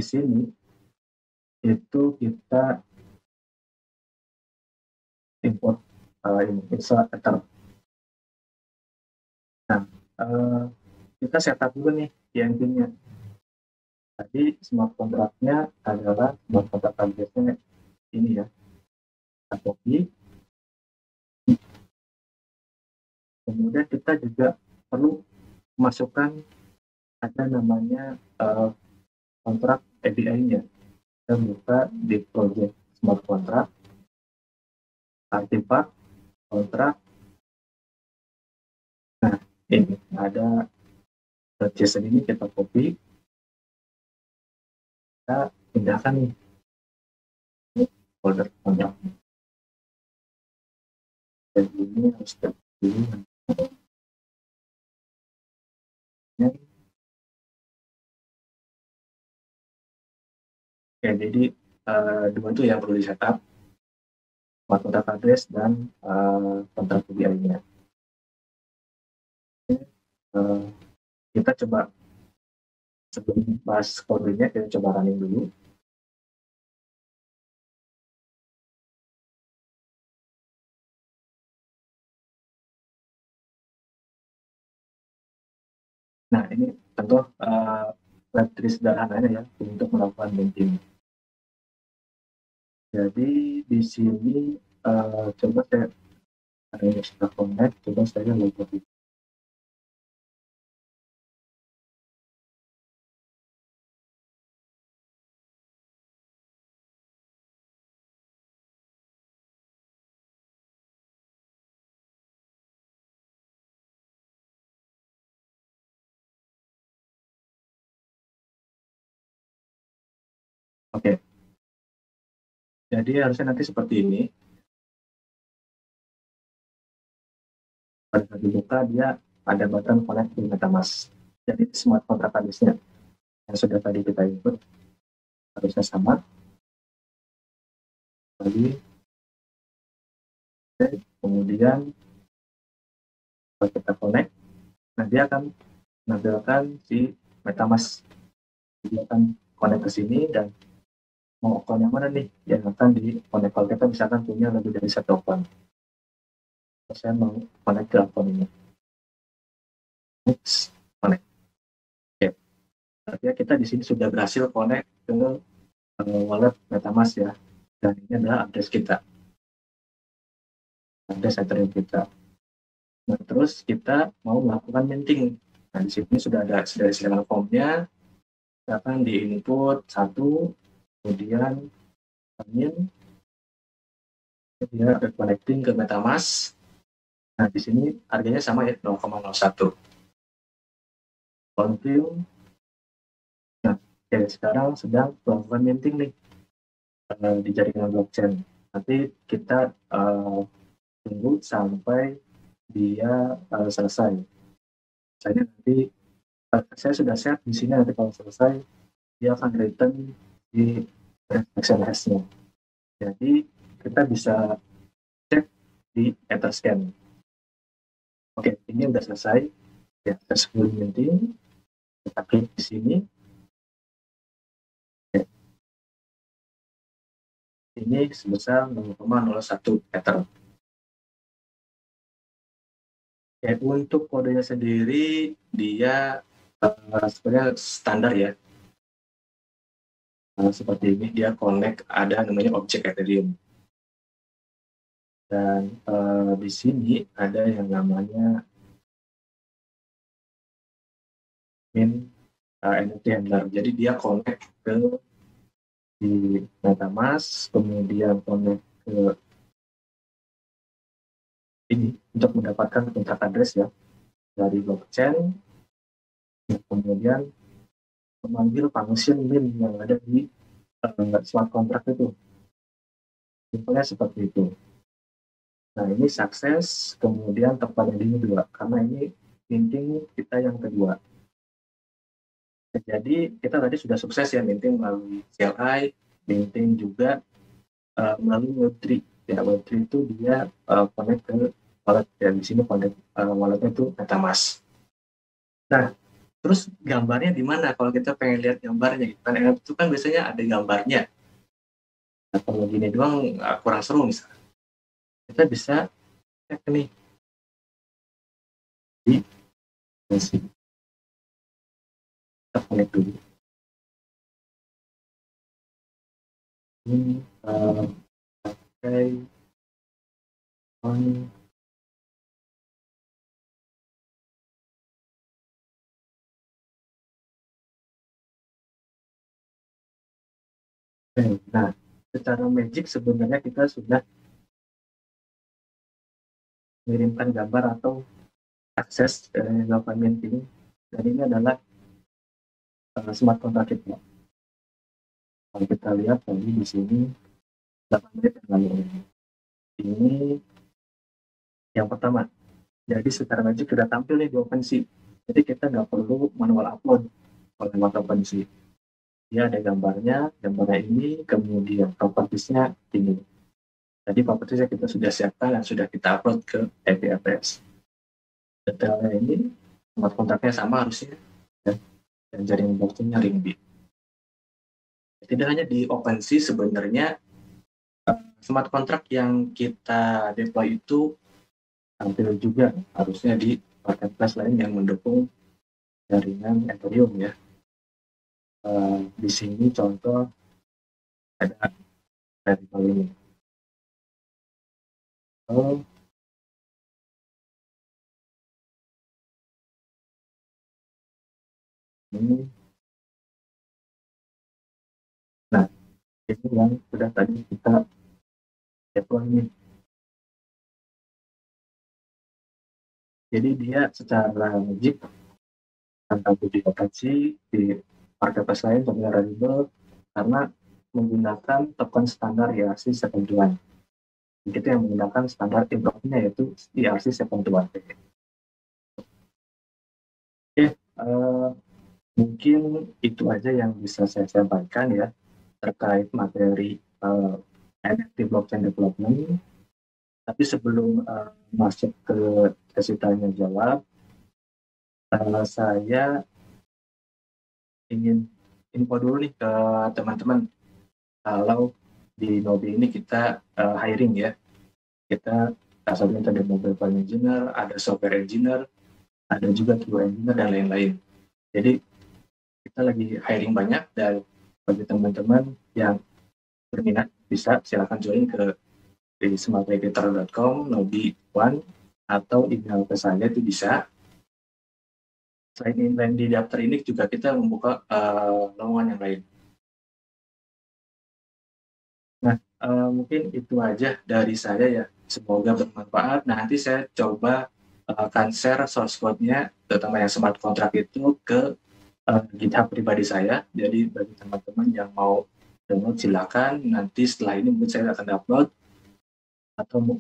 S5: sini itu kita import install Ether. Nah, kita setup dulu nih yang intinya. Tadi smart kontraknya adalah smart kontrak address-nya ini ya, kita copy. Kemudian kita juga perlu masukkan ada namanya kontrak API-nya. Kita buka di project smart contract, artifact, kontrak. Nah, ini ada JSON ini kita copy, kita pindahkan nih folder kontrak. Dan ini harus dulu. Oke, jadi dua itu yang perlu di setup, smart contract address dan kontrak API-nya. Kita coba sebelum bahas kodenya, kita coba running dulu. Nah, ini tentu strategi sederhananya ya untuk melakukan linting. Jadi di sini coba saya ada yang sudah connect, coba saya login. Oke. Jadi harusnya nanti seperti ini. Pada saat dibuka dia ada button connect to MetaMask. Jadi smart contract address-nya yang sudah tadi kita input harusnya sama. Tadi kemudian kalau kita connect, nah dia akan menampilkan si MetaMask. Dia akan connect ke sini dan mau account yang mana nih yang akan di connect. Kalau kita misalkan punya lebih dari satu account, saya mau connect ke account ini. Next, connect. Oke. Artinya kita di sini sudah berhasil connect ke wallet MetaMask ya. Dan ini adalah address kita. Address Ethereum kita. Nah, terus kita mau melakukan minting. Nah, di sini sudah disediakan formnya. Kita akan di input 1, kemudian min, dia connecting ke MetaMask. Nah, di sini harganya sama ya, 0,01. Confirm. Nah, oke, sekarang sedang melakukan minting nih di jaringan blockchain. Nanti kita tunggu sampai dia selesai. Misalnya nanti saya sudah set di sini, nanti kalau selesai dia akan return di transaction hash-nya. Jadi kita bisa cek di Etherscan. Oke, ini udah selesai. Ya, sebelum minting kita klik di sini. Oke. Ini sebesar 0,01 Ether. Ya, untuk kodenya sendiri dia sebenarnya standar ya. Seperti ini, dia connect ada namanya objek Ethereum. Dan di sini ada yang namanya min NFT handler. Jadi dia connect ke di MetaMask, kemudian connect ke ini untuk mendapatkan kontrak address ya dari blockchain, kemudian memanggil function min yang ada di smart contract itu. Simpelnya seperti itu. Nah, ini sukses, kemudian tepat ending 2 karena ini minting kita yang kedua. Jadi kita tadi sudah sukses ya minting melalui CLI, minting juga melalui Web3. Ya, Web3 itu dia connect ke wallet, ya di sini connect walletnya itu MetaMask. Nah, terus gambarnya di mana? Kalau kita pengen lihat gambarnya, kan NFT itu kan biasanya ada gambarnya. Nah, kalau gini doang kurang seru misalnya. Kita bisa cek nih di sini. Kita connect dulu. ini pakai nah, secara magic sebenarnya kita sudah mengirimkan gambar atau akses dari document ini, dan ini adalah smart contract kita. Kalau kita lihat tadi di sini 8 menit yang lalu, ini yang pertama. Jadi secara magic sudah tampil nih di OpenSea. Jadi kita nggak perlu manual upload lewat OpenSea. Dia ada gambarnya ini, kemudian propertiesnya ini. Jadi propertiesnya kita sudah siapkan dan sudah kita upload ke APFS. Detailnya ini, smart kontraknya sama harusnya, dan jaringan blockchain-nya Ringbit. Tidak hanya di OpenSea sebenarnya, smart contract yang kita deploy itu tampil juga harusnya di marketplace lain yang mendukung jaringan Ethereum ya. Di sini contoh ada variable ini. Ini. Nah, ini yang sudah tadi kita deploy ini. Jadi dia secara magic tanpa di OpenSea di marketplace lain seperti Rarible karena menggunakan token standar ERC 71. Kita yang menggunakan standar improvement yaitu ERC 71. Oke, mungkin itu aja yang bisa saya sampaikan ya terkait materi NFT blockchain development. Tapi sebelum masuk ke sesi tanya jawab, saya ingin info dulu nih ke teman-teman. Kalau di Nobi ini kita hiring ya, kita satunya ada mobile plan engineer, ada software engineer, ada juga QA engineer dan lain-lain. Jadi kita lagi hiring banyak, dan bagi teman-teman yang berminat bisa silakan join ke di smartrecruiter.com Nobi1 atau email ke saya itu bisa. Selain di daftar ini juga kita membuka lowongan yang lain. Nah, mungkin itu aja dari saya ya. Semoga bermanfaat. Nah, nanti saya coba akan share source code-nya, terutama yang smart contract itu ke GitHub pribadi saya. Jadi bagi teman-teman yang mau download silakan. Nanti setelah ini mungkin saya akan upload. Atau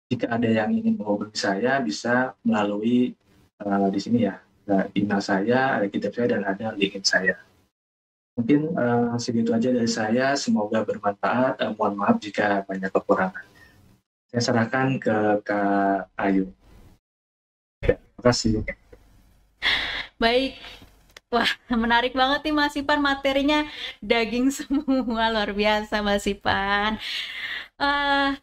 S5: jika ada yang ingin menghubungi saya bisa melalui di sini ya. Email saya, ada GitHub saya, dan ada LinkedIn saya. Mungkin segitu aja dari saya. Semoga bermanfaat. Mohon maaf jika banyak kekurangan. Saya serahkan ke Kak Ayu. Ya, terima kasih.
S3: Baik. Wah, menarik banget nih Mas Ipan, materinya daging semua, luar biasa Mas Ipan.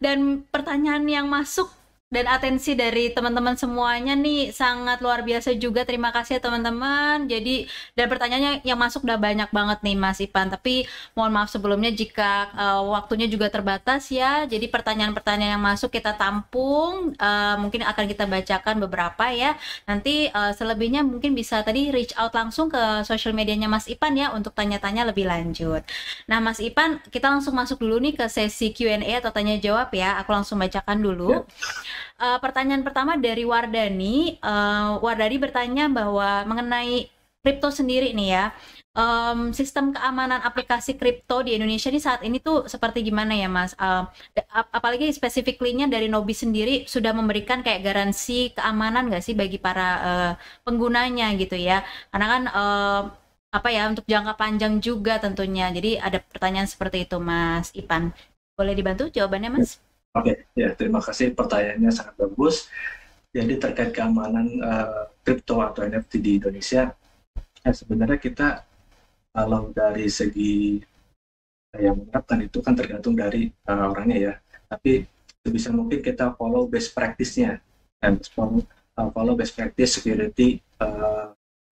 S3: Dan pertanyaan yang masuk dan atensi dari teman-teman semuanya nih sangat luar biasa juga. Terima kasih ya teman-teman. Jadi, dan pertanyaannya yang masuk udah banyak banget nih Mas Ipan. Tapi mohon maaf sebelumnya jika waktunya juga terbatas ya. Jadi pertanyaan-pertanyaan yang masuk kita tampung, mungkin akan kita bacakan beberapa ya. Nanti selebihnya mungkin bisa tadi reach out langsung ke social medianya Mas Ipan ya untuk tanya-tanya lebih lanjut. Nah Mas Ipan, kita langsung masuk dulu nih ke sesi Q&A atau tanya jawab ya. Aku langsung bacakan dulu. Pertanyaan pertama dari Wardani. Wardani bertanya bahwa mengenai kripto sendiri nih ya, sistem keamanan aplikasi kripto di Indonesia ini saat ini tuh seperti gimana ya Mas? Apalagi spesifiknya dari Nobi sendiri sudah memberikan kayak garansi keamanan nggak sih bagi para penggunanya gitu ya? Karena kan apa ya, untuk jangka panjang juga tentunya. Jadi ada pertanyaan seperti itu Mas Ipan. Boleh dibantu jawabannya Mas?
S5: Oke, ya terima kasih, pertanyaannya sangat bagus. Jadi terkait keamanan kripto atau NFT di Indonesia, ya sebenarnya kita kalau dari segi yang menerapkan itu kan tergantung dari orangnya ya. Tapi sebisa mungkin kita follow best practice-nya, dan follow best practice security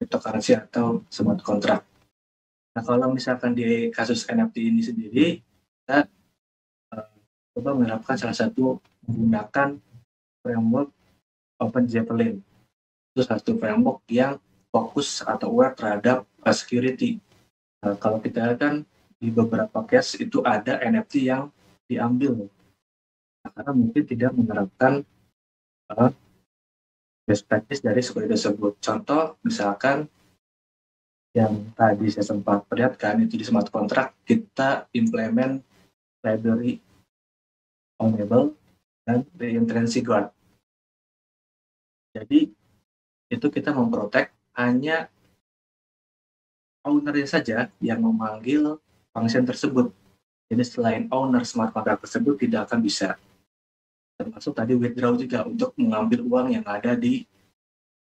S5: cryptocurrency atau smart contract. Nah kalau misalkan di kasus NFT ini sendiri, kita kita coba menerapkan salah satu menggunakan framework OpenZeppelin. Itu satu framework yang fokus atau aware terhadap security. Kalau kita lihat kan di beberapa case itu ada NFT yang diambil karena mungkin tidak menerapkan best practice dari security tersebut. Contoh misalkan yang tadi saya sempat perlihatkan itu di smart contract kita implement library ownable dan reentrancy guard. Jadi itu kita memprotek hanya ownernya saja yang memanggil function tersebut. Jadi selain owner smart contract tersebut tidak akan bisa. Termasuk tadi withdraw juga untuk mengambil uang yang ada di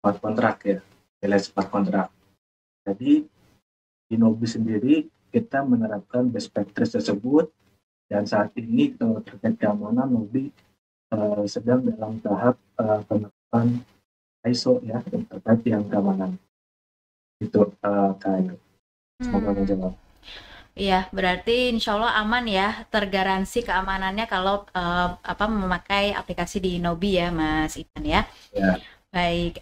S5: smart contract ya, nilai smart contract. Jadi di Nobi sendiri kita menerapkan best practice tersebut dan saat ini terkait keamanan Nobi sedang dalam tahap penerapan ISO ya terkait yang keamanan. Itu Kak. Semoga menjawab.
S3: Iya, berarti insya Allah aman ya, tergaransi keamanannya kalau memakai aplikasi di Nobi ya, Mas Ipan ya.
S5: Ya.
S3: Baik,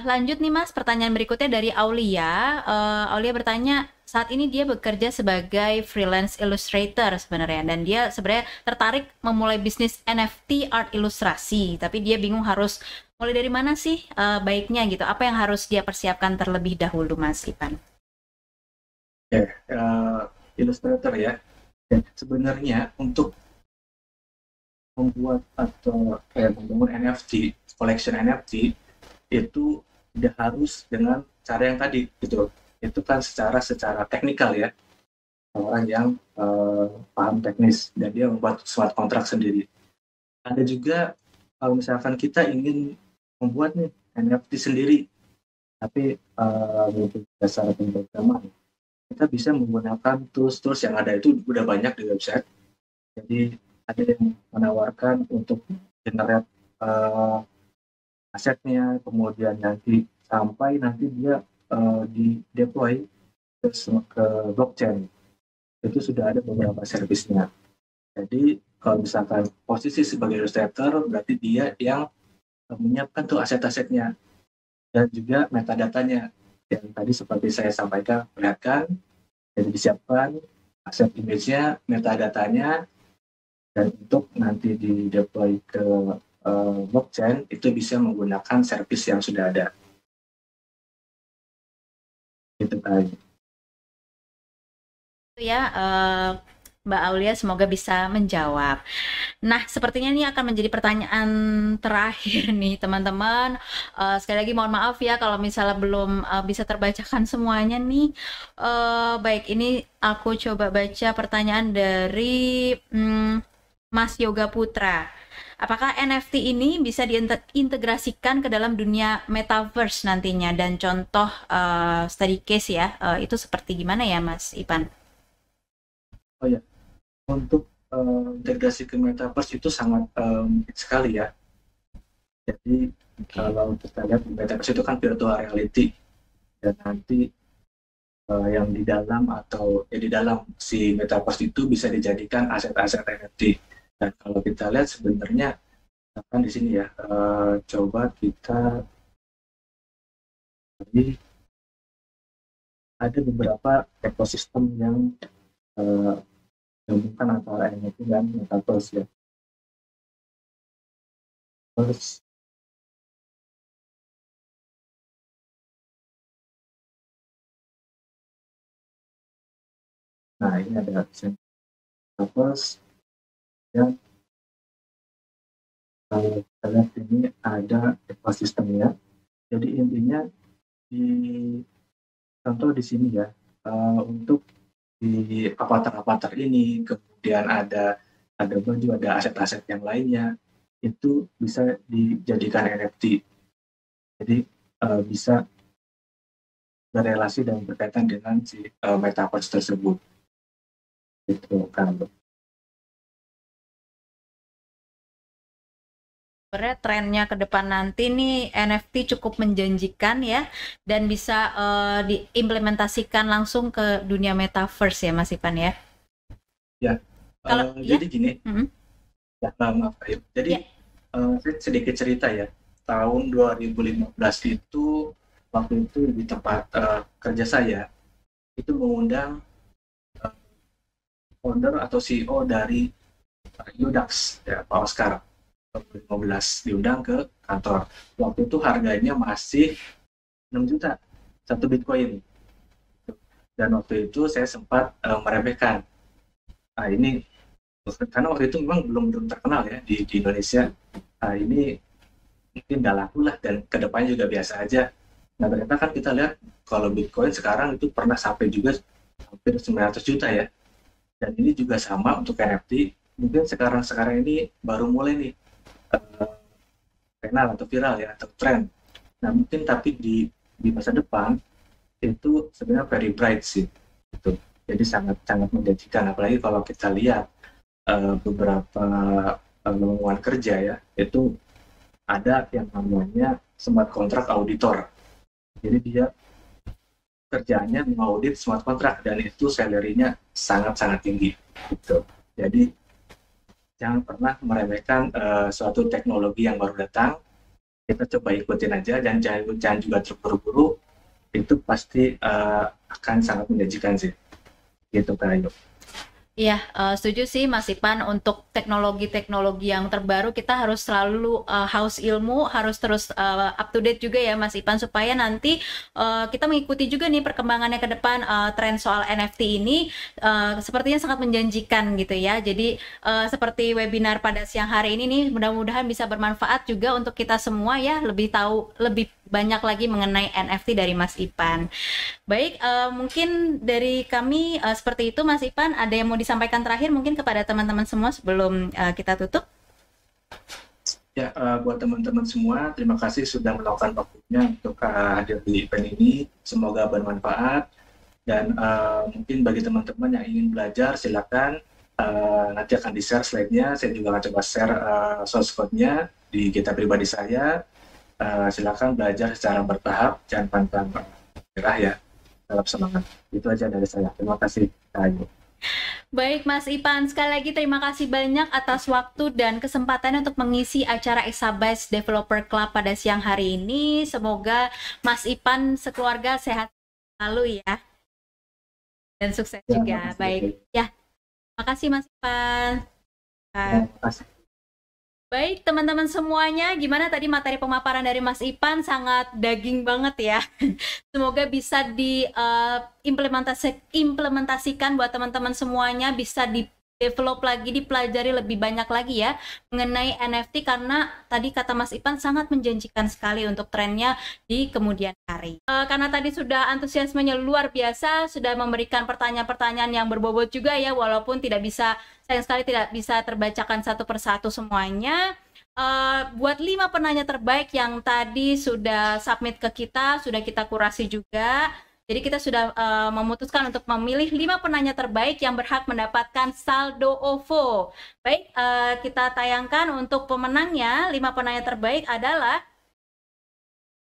S3: lanjut nih Mas, pertanyaan berikutnya dari Aulia. Aulia bertanya, saat ini dia bekerja sebagai freelance illustrator sebenarnya, dan dia sebenarnya tertarik memulai bisnis NFT art ilustrasi, tapi dia bingung harus mulai dari mana sih baiknya gitu. Apa yang harus dia persiapkan terlebih dahulu, Mas Ipan?
S5: Illustrator ya. Sebenarnya untuk membuat atau membangun NFT, collection NFT itu tidak harus dengan cara yang tadi gitu. Itu kan secara teknikal ya, orang yang paham teknis dan dia membuat smart contract sendiri. Ada juga kalau misalkan kita ingin membuat nih NFT sendiri, tapi butuh dasar pemrograman, kita bisa menggunakan tools yang ada itu udah banyak di website. Jadi ada yang menawarkan untuk generate asetnya, kemudian nanti sampai nanti dia di deploy ke blockchain. Itu sudah ada beberapa servisnya. Jadi kalau misalkan posisi sebagai illustrator berarti dia yang menyiapkan tuh aset-asetnya dan juga metadatanya yang tadi seperti saya sampaikan, perlihatkan, jadi disiapkan aset image-nya, metadatanya, dan untuk nanti di deploy ke blockchain itu bisa menggunakan servis yang sudah ada. Itu kan.
S3: Ya, Mbak Aulia, semoga bisa menjawab. Nah, sepertinya ini akan menjadi pertanyaan terakhir nih, teman-teman. Sekali lagi mohon maaf ya kalau misalnya belum bisa terbacakan semuanya nih. Baik, ini aku coba baca pertanyaan dari Mas Yoga Putra. Apakah NFT ini bisa diintegrasikan ke dalam dunia metaverse nantinya? Dan contoh study case ya, itu seperti gimana ya, Mas Ipan?
S5: Oh ya, untuk integrasi ke metaverse itu sangat mungkin sekali ya. Jadi kalau kita lihat metaverse itu kan virtual reality dan nanti yang di dalam atau di dalam si metaverse itu bisa dijadikan aset-aset NFT. Dan kalau kita lihat sebenarnya kan di sini ya, coba kita jadi ada beberapa ekosistem yang gabungkan antara NFT dan metaverse ya. Terus nah ini ada metaverse yang kita lihat ini ada ekosistemnya. Jadi intinya di contoh di sini ya, untuk di avatar-avatar ini, kemudian ada baju, ada aset-aset yang lainnya, itu bisa dijadikan NFT. Jadi bisa berrelasi dan berkaitan dengan si metaverse tersebut. Itu kan.
S3: Sebenarnya trennya ke depan nanti nih NFT cukup menjanjikan ya, dan bisa diimplementasikan langsung ke dunia metaverse ya Mas Ipan ya?
S5: Ya,
S3: Kalau
S5: Jadi gini,
S3: Mhm.
S5: ya, maaf Ayu. Jadi
S3: Ya.
S5: saya sedikit cerita ya. Tahun 2015 itu, waktu itu di tempat kerja saya itu mengundang eh, founder atau CEO dari Yodax, ya, Pak Oscar. 2015 diundang ke kantor. Waktu itu harganya masih 6 juta satu Bitcoin. Dan waktu itu saya sempat meremehkan. Nah, ini karena waktu itu memang belum terkenal ya di Indonesia. Nah, ini mungkin nggak laku lah, dan kedepannya juga biasa aja. Nah, ternyata kan kita lihat kalau Bitcoin sekarang itu pernah sampai juga hampir 900 juta ya. Dan ini juga sama untuk NFT. Mungkin sekarang ini baru mulai nih viral atau viral ya, atau tren. Nah, mungkin tapi di masa depan itu sebenarnya very bright sih. Gitu. Jadi sangat menjanjikan, apalagi kalau kita lihat beberapa lowongan kerja ya, itu ada yang namanya smart contract auditor. Jadi dia kerjaannya mengaudit smart contract, dan itu salary-nya sangat tinggi gitu. Jadi jangan pernah meremehkan suatu teknologi yang baru datang. Kita coba ikutin aja, dan jangan juga terburu-buru. Itu pasti akan sangat menjanjikan sih, gitu Kak Ayu.
S3: Iya, setuju sih Mas Ipan. Untuk teknologi-teknologi yang terbaru kita harus selalu haus ilmu, harus terus up to date juga ya Mas Ipan, supaya nanti kita mengikuti juga nih perkembangannya ke depan. Tren soal NFT ini sepertinya sangat menjanjikan gitu ya. Jadi seperti webinar pada siang hari ini nih, mudah-mudahan bisa bermanfaat juga untuk kita semua ya, lebih tahu lebih banyak lagi mengenai NFT dari Mas Ipan. Baik, mungkin dari kami seperti itu Mas Ipan. Ada yang mau disampaikan terakhir mungkin kepada teman-teman semua sebelum kita tutup?
S5: Ya, buat teman-teman semua, terima kasih sudah meluangkan waktunya untuk hadir di event ini. Semoga bermanfaat. Dan mungkin bagi teman-teman yang ingin belajar, silakan nanti akan di-share slide-nya. Saya juga akan coba share source code-nya di GitHub pribadi saya. Silakan belajar secara bertahap, jangan pantang menyerah ya. Tetap semangat. Itu aja dari saya. Terima kasih, Kak Ayu.
S3: Baik Mas Ipan, sekali lagi terima kasih banyak atas waktu dan kesempatannya untuk mengisi acara Exabytes Developer Club pada siang hari ini. Semoga Mas Ipan sekeluarga sehat selalu ya, dan sukses
S5: Ya,
S3: juga.
S5: makasih.
S3: Baik, ya, makasih Mas Ipan.
S5: Ya, makasih.
S3: Baik teman-teman semuanya, gimana tadi materi pemaparan dari Mas Ipan? Sangat daging banget ya. Semoga bisa diimplementasikan buat teman-teman semuanya, bisa di-develop lagi, dipelajari lebih banyak lagi ya mengenai NFT, karena tadi kata Mas Ipan sangat menjanjikan sekali untuk trennya di kemudian hari. Karena tadi sudah antusiasmenya luar biasa, sudah memberikan pertanyaan-pertanyaan yang berbobot juga ya, walaupun sayang sekali tidak bisa terbacakan satu persatu semuanya. Buat 5 penanya terbaik yang tadi sudah submit ke kita, sudah kita kurasi juga. Jadi kita sudah memutuskan untuk memilih 5 penanya terbaik yang berhak mendapatkan saldo OVO. Baik, kita tayangkan untuk pemenangnya. 5 penanya terbaik adalah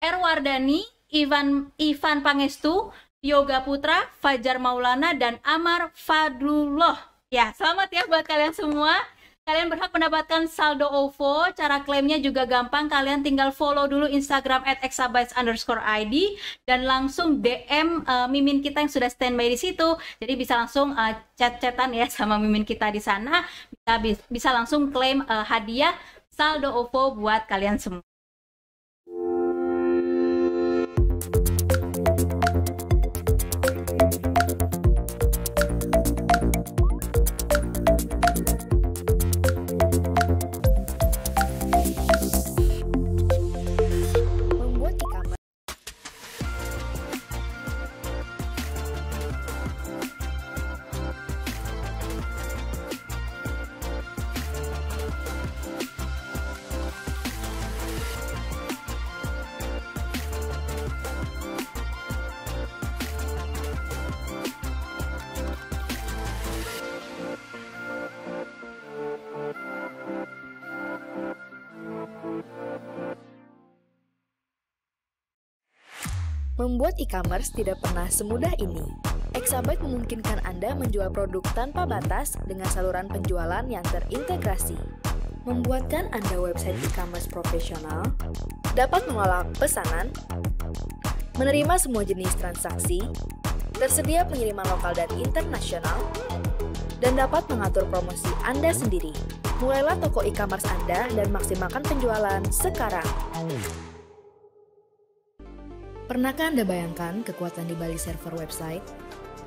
S3: Erwardani, Ivan Pangestu, Yoga Putra, Fajar Maulana, dan Amar Fadlullah. Ya, selamat ya buat kalian semua. Kalian berhak mendapatkan saldo OVO. Cara klaimnya juga gampang. Kalian tinggal follow dulu Instagram @exabytes_id dan langsung DM mimin kita yang sudah standby di situ. Jadi bisa langsung chat-chatan ya sama mimin kita di sana. Bisa langsung klaim hadiah saldo OVO buat kalian semua.
S2: Membuat e-commerce tidak pernah semudah ini. Exabyte memungkinkan Anda menjual produk tanpa batas dengan saluran penjualan yang terintegrasi. Membuatkan Anda website e-commerce profesional, dapat mengolah pesanan, menerima semua jenis transaksi, tersedia pengiriman lokal dan internasional, dan dapat mengatur promosi Anda sendiri. Mulailah toko e-commerce Anda dan maksimalkan penjualan sekarang. Pernahkah Anda bayangkan kekuatan di balik server website?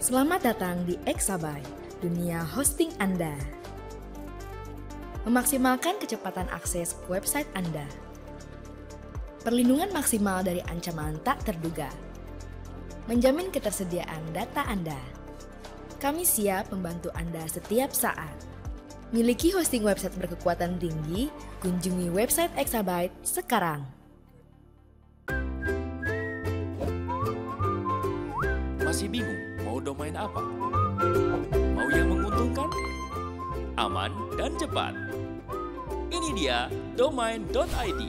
S2: Selamat datang di Exabyte, dunia hosting Anda. Memaksimalkan kecepatan akses ke website Anda. Perlindungan maksimal dari ancaman tak terduga. Menjamin ketersediaan data Anda. Kami siap membantu Anda setiap saat. Miliki hosting website berkekuatan tinggi, kunjungi website Exabyte sekarang.
S1: Masih bingung mau domain apa? Mau yang menguntungkan, aman, dan cepat? Ini dia domain.id.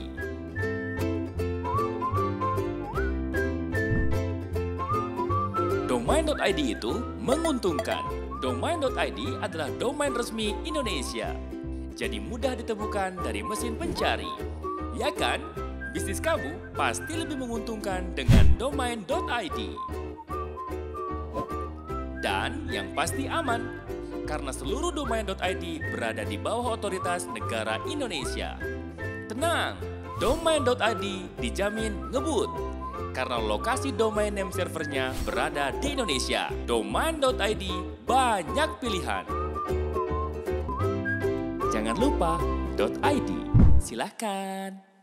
S1: Domain.id itu menguntungkan. Domain.id adalah domain resmi Indonesia. Jadi mudah ditemukan dari mesin pencari. Ya kan? Bisnis kamu pasti lebih menguntungkan dengan domain.id. Dan yang pasti aman, karena seluruh domain.id berada di bawah otoritas negara Indonesia. Tenang, domain.id dijamin ngebut, karena lokasi domain name servernya berada di Indonesia. Domain.id banyak pilihan. Jangan lupa .id, silakan.